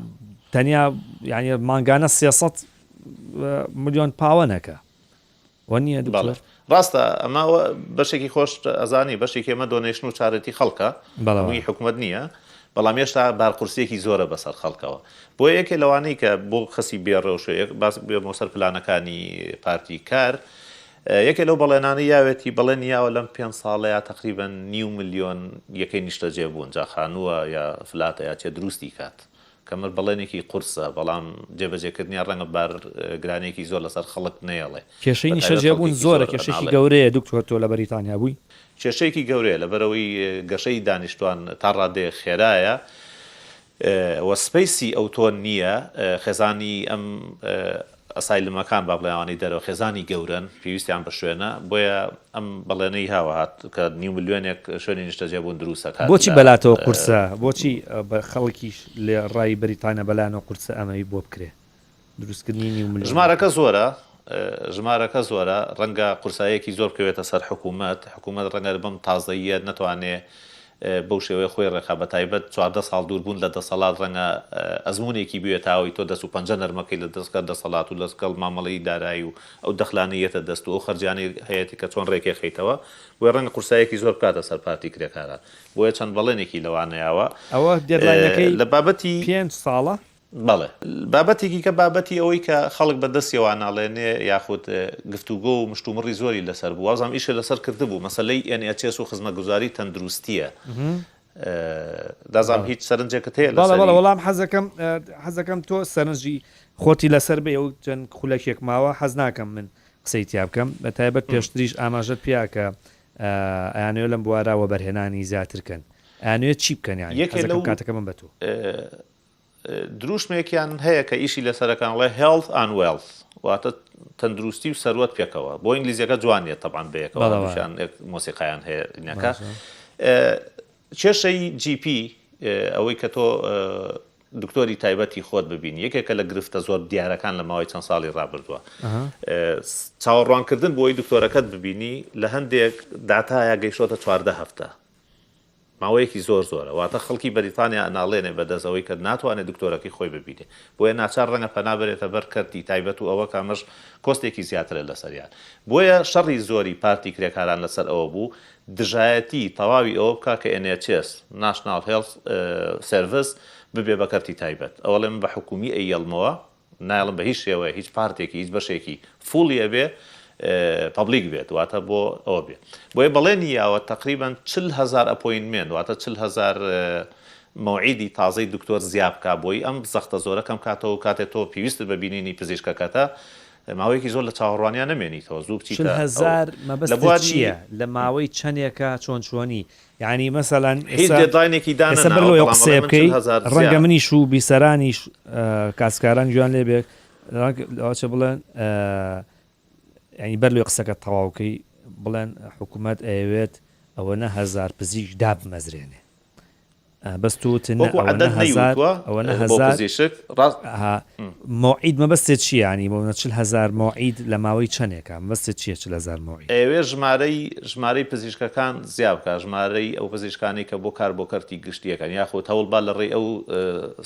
تەنیا ینی مانگانە 300 ملیۆن پاوەنەکە وەنیە دوڵر ڕاستە ئەماوە بەشێکی خۆش ئەزانی بەشێکی ئەمە دۆنیشن و چارەتی خەڵکە بەڵامی حکومت نییە بەڵام هێشتا بارقورسیەکی زۆرە بەسەر خەڵکەوە بۆ یەکێ لەوانەی کە بۆ خەسی بێڕێوشەیە باس بێمە سەر پلانەکانی پارتی کار یەکێ لەو بەڵێنانە یاوێتی بەڵێن یاوە لەم 5 ساڵەیە تقریبا 9 ملیۆن یەکەی نیشتە جێبوون جا خانووە یا فلاتە یا چێ دروستی کات کەمر بەڵێنێکی قورسە بەڵام جێبەجێکردنیان ڕەنگە بارگرانێکی زۆر لەسەر خەڵک نەیەڵێ کێشەی نیشتە جێبوون زۆرە کێشەی گەورەیە دکتۆر تۆ لە بەریتانیا بووی کێشەیەکی گەورەیە لەبەرەوەی گەشەی دانیشتوان تا ڕادێ خێرایە وە سپەیسی ئەوتۆن نییە خێزانی ئەم ئەسایلمەکان با بڵێوانی دەرەوە خێزانی گەورن پێویستیان بە شوێنە بۆیە ئەم بەڵێنەی هاوە هات کە 9 ملیۆنێک شوێنی نیشتە جێبوون دروستەکات بۆچی بەلاتەوە قورسە بۆچی بە خەڵکیش لێ ڕای بەریتانیا بەلانەوە قورسە ئەمەی بۆ بکرێ دروستکردنی 9 ملیۆن ژمارەکە زۆرە ڕەنگە قورسایەکی زۆر بکەوێتە سەر حکوومەت ڕەنگە بەم تازەیە نەتوانێت بەو شێوەیە خۆی ڕێخا بە تایبەت 14 ساڵ دووربوون لە دەسەڵات ڕەنگە ئەزمونێکی بوێتاوی تۆ 150 نەرمەکەی لە دەستکە دەسەڵات و لەسکەڵ مامەڵی دارایی و ئەو دەخلانیەتە دەست و ئەو خەرجیانی هەیەی کە چۆن ڕێکێ خەیتەوە بۆی ڕەنگە قورسایەکی زۆر بکاتە سەر پارتی کرێکاران بۆیە چەند بەڵێنێکی لەوانەیەوە ئەوە دێدلاینەکەی لە بابەتی 5 ساڵە بەڵێ بابەتێکی کە بابەتی ئەوەی کە خەڵک بەدەستیەوە ناڵێنێ یاخود گفتوگۆ و مشتومڕی زۆری لەسەر بوو وازام ئیشە لەسەر کردبوو مەسەلەی NHS و خزمەتگوزاری تەندروستیە دازام هیچ سەرنجێکت هەیە وەڵام حەزەکەم تۆ سەرنجی خۆتی لەسەر بێ و چەند خولەکێک ماوە حەز ناکەم من قسەی تیا بکەم بە تایبەت پێشتریش ئاماژەت پیاکە ئەیانوێ لەم بوارەوە بەرهێنانی زیاترکەن ئەیانوێت چی بکەن یان کاتەکە من بە تۆ دروشمێکیان هەیە کە ئیشی لەسەرەکانڵێ health and wealth واتە تەندروستی و سەروەت پێکەوە بۆ ئینگلیزیەکە جوانیە تەبان بەیەکەوەشان مۆسیقایان هەیە نەکە کێشەی GP ئەوەی کە تۆ دکتۆری تایبەتی خۆت ببین یەکێکە لە گرفتە زۆر دیارەکان لە ماوەی چەند ساڵی ڕابردووە چاوەڕوانکردن بۆی دکتۆرەکەت ببینی لە هەندێک داتایە گەیشتۆتە 14 هەفتە ماوەیەکی زۆر زۆرە واتە خەڵکی بەریتانیا ئەناڵێنێ بەدەستەوەی کە ناتوانێت دکتۆرەکەی خۆی ببینێ بۆیە ناچار ڕەنگە پەنابێتە بەر کەرتی تایبەت و ئەوە کامەش کۆستێکی زیاترە لەسەریان بۆیە شەڕی زۆری پارتی کرێکاران لەسەر ئەوە بوو دژایەتی تەواوی ئەوە بکە کە NHS National Health Service ببێ بە کەرتی تایبەت ئەوەڵێم بە حکومی ئەیەڵمەوە نایڵم بە هیچ شێوەیە هیچ پارتێکی هیچ بەشێکی فوڵیە بێ پبلیک بێت واتە بۆ ئەوە بێت بۆیە بەڵێنی یاوە تقریبا 40,000 ئەپۆینمنت واتە 40,000 مەوعیدی تازەی دکتۆر زیاب بکە بۆی ئەم زەختە زۆرەکەم کاتەوە کاتێت تۆ پێویستت بە بینینی پزیشکەکەتە ماوەیەکی زۆر لە چاوەڕوانیان نامێنیتەوە زوو بچیتە 40,000 مەبەست چییە لە ماوەی چەندێکە چۆنی یعنی مەسەلەن هیچ دێدلاینێکی دانەوە قسە بکەی ڕەنگە منیش و بیسەرانیش کاسکاران جوان لێ بێت چە بڵێن ینی بەر لێ قسەکە تەواوکەی بڵێن حکوومەت ئەوێت ئەوەنە هزار پزیش دابمەزرێنێ مۆعید مەبەستێت چی ینی بۆ 40,000 مۆعید لە ماوەی چەندێکە مەبەستێت چیە 40,000 مۆعید ئەوێ ژمارەی پزیشکەکان زیاد بکە ژمارەی ئەو پزیشکانی کە بۆ کار بۆ کەرتی گشتیەکەن یاخۆ هەوڵ با لە ڕێی ئەو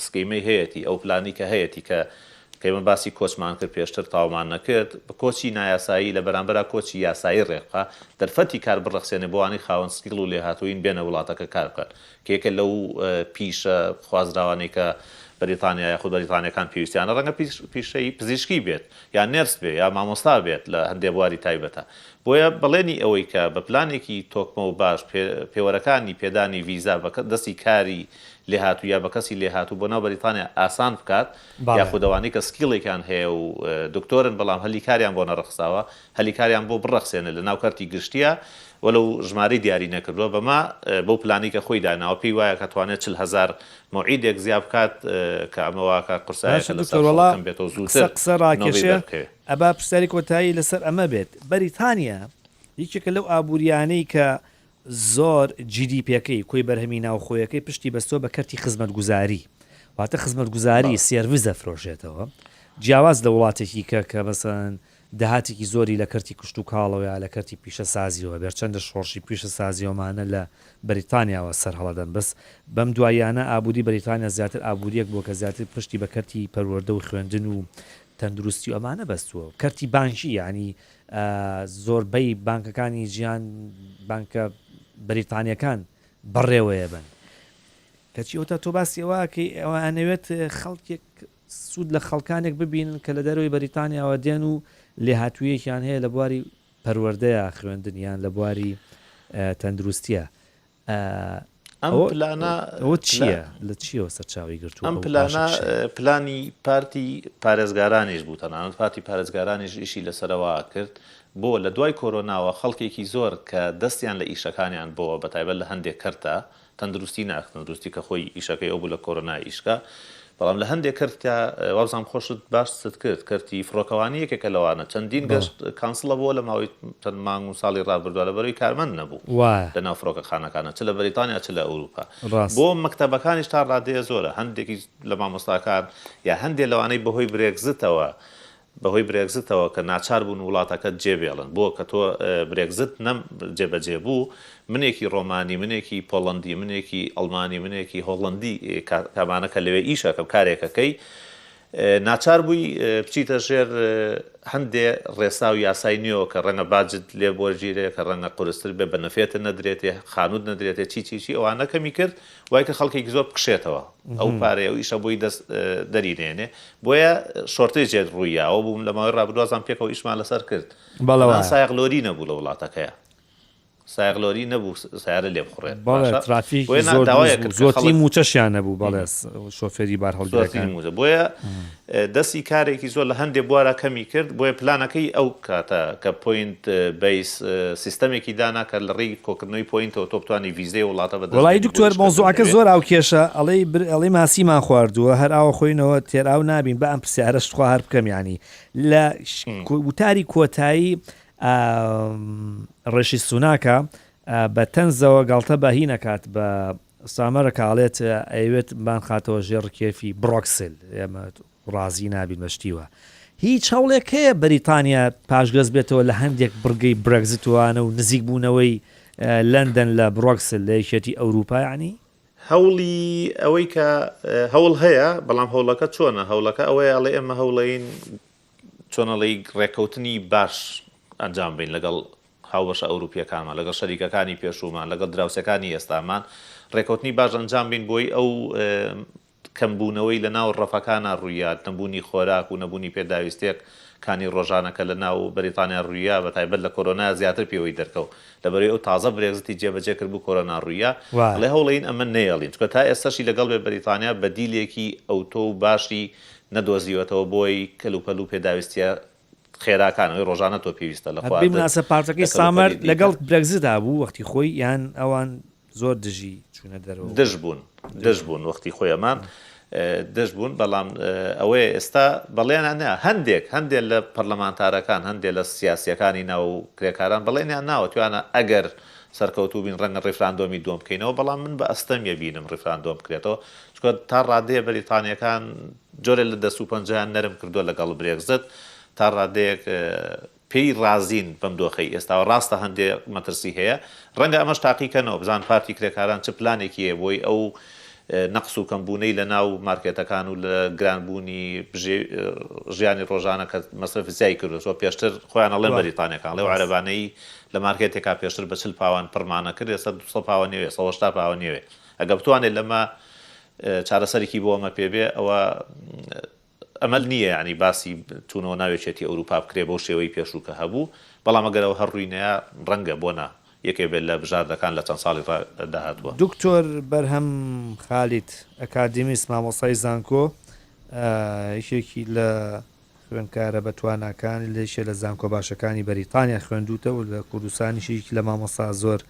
سکیمەی هەیەی ئەو پلانی کە هەیەی کە کەمە باسی کۆچمان کرد پێشتر تاومان نەکرد بە کۆچی نایاسایی لە بەرامبەر کۆچی یاسایی ڕێقا دەرفەتی کار بڕەخسێنێ بۆوانی خاوەن سکیڵ و لێهاتووین بێنە وڵاتەکە کار بکەن کێکە لەو پیشە خوازراوانی کە بەریتانیا یاخود بەریتانیەکان پێویستیانە ڕەنگە پیشەی پزیشکی بێت یا نێرس بێ یا مامۆستا بێت لە هەندێک بواری تایبەتە بۆیە بەڵێنی ئەوەی کە بە پلانێکی تۆکمە و باش پێوەرەکانی پێدانی ڤیزا بە دەستی کاری لێهاتوو یا بە کەسی لێهاتوو بۆ ناو بەریتانیا ئاسان بکات یاخودەوانی کە سکیڵێکیان هەیە و دکتۆرن بەڵام هەلی کاریان بۆ نەڕەخساوە هەلی کاریان بۆ بڕەخسێنە لە ناو کەرتی گشتیە وەلو ژمارەی دیاری نەکردووە بەما بەو پلانی کە خۆی داناوە پێی وایە کە توانێت 40,000 مۆعیدێک زیاد بکات کە ئەمەواکە قورسایەکە لەسەر بێتەوە زووتر قسە ڕاکێشێ ئەبا پرسیاری کۆتایی لەسەر ئەمە بێت بەریتانیا یەکێکە لەو ئابوووریانەی کە زۆر GDPەکەی کۆی بەرهەمی ناوخۆیەکەی پشتی بەستۆ بە کەرتی خزمەتگوزاری واتە خزمەتگوزاری سێرویز دەفرۆشێتەوە جیاواز لە وڵاتێکی کە بەسەن داهاتێکی زۆری لە کەرتی کشت و کاڵەوە لە کەرتی پیشە سازیەوە بێرچەندە شۆڕشی پیشە سازیۆمانە لە بەریتانیاوە سەر هەڵەدەن بەس بەم دوایانە ئابووری بەریتانیا زیاتر ئابووریەک بۆ کە زیاتر پشتی بە کەرتی پەروەردە و خوێندن و تەندروستی ئەمانە بەستووە کەرتی بانکی ینی زۆربەی بانکەکانی ژیان بانکە بەریتانیەکان بەڕێوەیە بن کەچی ئەوتە تۆ باسی ئەوەکەی ئەوانەوێت خەڵکێک سوود لە خەڵکانێک ببینن کە لە دەروی بەریتانیاوە دێن و لێهاتوویەکیان هەیە لە بواری پەروەردەیە خوێندنیان لە بواری تەندروستیە ئەم پلانە ئەوە چییە لە چیەوە سەرچاوی گرتووە ئەم پلانە پلانی پارتی پارێزگارانیش بوو تەنانەت پارتی پارێزگارانیش ئیشی لەسەرەوە کرد بۆ لە دوای کۆرۆناوە خەڵکێکی زۆر کە دەستیان لە ئیشەکانیان بۆ بەتایبەت لە هەندێک کەرتە تەندروستی تەندروستی کە خۆی ئیشەکەی ئەو بوو لە کۆرۆنای ئیشکە بەڵام لە هەندێک کەرتە وابزانام خۆشت باش ست کرد کەرتی فڕۆکەوانی یەکێکە لەوانە چەندین گەشت کانسڵە بۆ لە ماوەی چەند مانگ و ساڵی ڕابردووە لەبەرەوەی کارمەند نەبوو لە ناو فڕۆکەخانەکانە چ لە بەریتانیا چ لە ئەوروپا بۆ مەکتەبەکانیش تا ڕادەیە زۆرە هەندێکی لە مامۆستاکان یا هەندێک لەوانەی بەهۆی برێگزتەوە کە ناچار بوون وڵاتەکە جێبێڵن بۆ کە تۆ برێگزت نەم جێبەجێ بوو منێکی ڕۆمانی منێکی پۆڵەندی منێکی ئەڵمانی منێکی هۆڵندی کامانەکە لەوێ ئیشەکە کارێکەکەی ناچار بووی بچیتە ژێر هەندێ ڕێسا و یاسای نیۆ کە ڕەنگە باجت لێ بۆژیرێ کە ڕەنگە قورستر بێ بە نەفێتە نەدرێتێ خانوود نەدرێتێ چی ئەوانە کەمی کرد وای کە خەڵکێکی زۆر بکشێتەوە ئەو پارەیە و ئیشە بۆی دەست دەرینێنێ بۆیە شۆرتەی جێت ڕوویاوە بووم لە ماوەی ڕابردووازان پێکەوە ئیشمان لەسەر کرد سایەقلۆری نەبوو لە وڵاتەکەیە سایەقلۆری نەبوو سیارە لێ بخڕێت ترافیک زۆرتی موچەشیان نەبوو بەڵێ شۆفێری بار هەڵگرەکان بۆیە دەستی کارێکی زۆر لە هەندێک بوارە کەمی کرد بۆیە پلانەکەی ئەو کاتە کە پۆینت بیس سیستەمێکی دانا کە لە ڕێی کۆکردنەوەی پۆینتەوە تۆ بتوانی ڤیزەی وڵاتە بەدەست وڵی دکتۆر مۆزوعەکە زۆر ئاو کێشە ئەڵێ ماسیمان خواردووە هەر ئاوە خۆینەوە تێراو نابین بە ئەم پرسیارەش خوا هەر بکەم ینی لە وتاری کۆتایی ڕێشی سوناکە بە تەنزەوە گاڵتە بەهی نەکات بە سامەرە کاڵێت ئەوێت بان خاتەوە ژێر کێفی بڕۆکسل ئێمە ڕازی نابین بەشتیوە هیچ هەوڵێک هەیە بەریتانیا پاشگەز بێتەوە لە هەندێک بڕگەی برێگزیتوانە و نزیک بوونەوەی لەندەن لە بڕۆکسل لە یەکێتی ئەوروپا ینی هەوڵی ئەوەی کە هەوڵ هەیە بەڵام هەوڵەکە چۆنە هەوڵەکە ئەوەیە ئەڵێ ئێمە هەوڵەین چۆنەڵی ڕێکەوتنی باش ئەنجام بین لەگەڵ هاوبەشە ئەوروپیەکانمان لەگەڵ شەریکەکانی پێشومان لەگەڵ دراوسەکانی ئێستامان ڕێکەوتنی باش ئەنجام بین بۆی ئەو کەمبوونەوەی لە ناو ڕەفەکانە ڕوویات نەبوونی خۆراک و نەبوونی پێداویستێک کانی ڕۆژانەکە لە ناو بەریتانیا ڕوویا بە تایبەت لە کۆرۆنا زیاتر پێوەی دەرکەوت لەبەرەوەی ئەو تازە برێگزتی جێبەجێ کرد بوو کۆرۆنا ڕوویا لێ هەوڵین ئەمە نێڵین چکە تا ئێستاشی لەگەڵ بێ بەریتانیا بەدیلێکی ئەوتۆ و باشی نەدۆزیوەتەوە بۆی کەلوپەل و پێداویستیە خێراکانەوەی ڕۆژانە تۆ پێویستە لە خوارد بمناسە پارتەکەی سامەر لەگەڵ برێگزتدا بوو وەختی خۆی یان ئەوان زۆر دژی چوونە دەرەوە دژ بوون وەختی خۆیەمان دەست بوون بەڵام ئەوەیە ئێستا بەڵێنیان نایە هەندێک لە پەرلەمانتارەکان هەندێک لە سیاسیەکانی ناو کرێکاران بەڵێنیان ناوەتوانە ئەگەر سەرکەوتوو بین ڕەنگە ڕێفراندۆمی دووەم بکەینەوە بەڵام من بە ئەستەمیە بینم ڕێفراندۆم بکرێتەوە چکە تا ڕادەیە بەریتانیەکان جۆرە لە 250 نەرم کردووە لەگەڵ برێکزت تا ڕادەیەک پێی رازین بەم دۆخەی ئێستا ڕاستە هەندێک مەترسی هەیە ڕەنگە ئەمەش تاقیکەنەوە بزان پارتی کرێکاران چ پلانێکی هەیە بۆی ئەو نەقص و کەمبوونەی لە ناو مارکێتەکان و لە گرانبوونی ژیانی ڕۆژانە کە مەسرفی زیای کردوەوە پێشتر خۆیان ئەڵێن بەریتانیەکان لەو عەرەبانەی لە مارکێتێکا پێشتر بە 40 پاوان پڕمانە کرد ئێستا 200 پاوە نوێ 180 پاوە نوێ ئەگە بتوانێت لەمە چارەسەرێکی بۆ ئەمە پێبێ ئەوە ئەمەل نییە ینی باسی چوونەوە ناوێچێتی ئەوروپا بکرێ بەو شێوەی پێشووکە هەبوو بەڵام ئەگەرەوە هەڕووینەیە ڕەنگە بۆنا یەکێ بێت لە بژاردەکان لە چەند ساڵی داهاتووە. دکتۆر بەرهەم خالیت ئەکادمیست مامۆستای زانکۆ یەکێکی لە خوێندکارە بەتواناکانی لەشێ لە زانکۆ باشەکانی بەریتانیا خوێندوتە و لە کوردستانیشێکی لە مامۆستا زۆر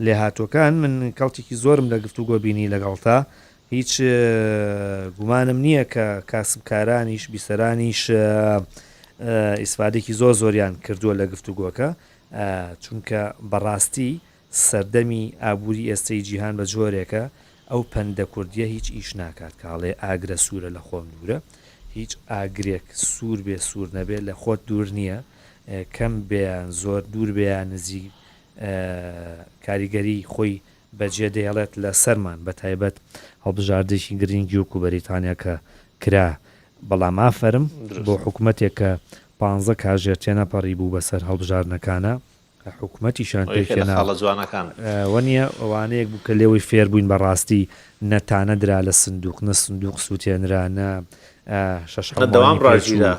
لێهاتوەکان من کەڵتێکی زۆرم لە گفتوگۆ بینی لەگەڵتا هیچ گومانم نییە کە کاسبکارانیش بیسەرانیش ئیسفادێکی زۆریان کردووە لە گفتوگۆکە چونکە بەڕاستی سەردەمی ئابووری ئێستەی جیهان بە جۆرێکە ئەو پەندە کوردیە هیچ ئیش ناکات کاڵێ ئاگرە سوورە لە خۆم دوورە هیچ ئاگرێک سوور بێ سوور نەبێت لە خۆت دوور نییە کەم بێیان زۆر دوور بێیان نزیک کاریگەری خۆی بەجێ دەهێڵێت لە سەرمان بە تایبەت هەڵبژاردێکی گرنگی وەکو بەریتانیا کە کرا بەڵام ئافەرم بۆ حکوومەتێک کە 15 کاژێر تێنەپەڕی بوو بەسەر هەڵبژاردنەکانە حکوومەتیشان پێکێنا وەنیە ئەوانەیەک بوو کە لێوەی فێر بووین بەڕاستی نەتانە درا لە سندوق نە سندوق سووتێنرانە دەوام ڕاژیرە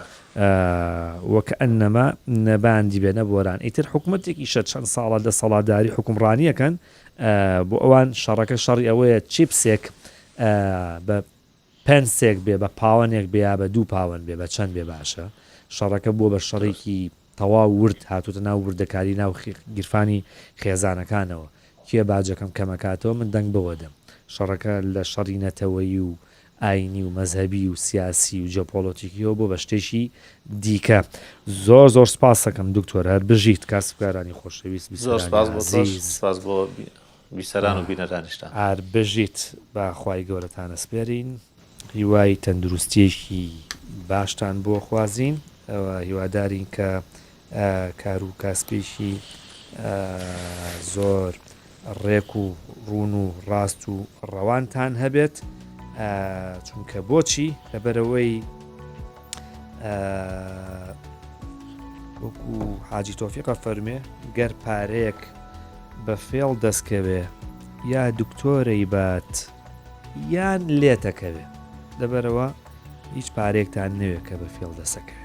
وەکە ئەنەما نەباندی بێنە بۆران ئیتر حکوومەتێکی شە چەند ساڵە لە سەڵاتداری حکومڕانیەکەن بۆ ئەوان شەڕەکە شەڕی ئەوەیە چیپسێک بە پەنسێک بێ بە پاوەنێک بێ بە 2 پاوەن بێ بە چەند بێ باشە شەڕەکە بووە بە شەڕێکی تەواو ورد هاتوتە ناو وردەکاری ناو گیرفانی خێزانەکانەوە کێ باجەکەم کەمەکاتەوە من دەنگ بەوەدەم شەڕەکە لە شەڕی نەتەوەیی و ئاینی و مەزهبی و سیاسی و جۆپۆلۆتیکیەوە بۆ بە شتێکی دیکە زۆر سپاس دەکەم دکتۆر هەر بژیت کاسبکارانی خۆشەویست سپاس بۆ بیسەران و بینەرانیشتان هەر بژیت باخوای گەورەتانە سپێرین هیوای تەندروستیەکی باشتان بۆ خوازین ئەوە هیوادارین کە کار و کاسپێکی زۆر ڕێک و ڕون و ڕاست و ڕەوانتان هەبێت چونکە بۆچی لەبەرەوەی وەکو حاجی تۆفیقە فەرمێ گەر پارەیەک بە فێڵ دەستکەوێ یا دکتۆرەی بات یان لێتەکەوێ لەبەرەوە هیچ پارێکتان نوێ کە بە فێڵ دەسەکەوێت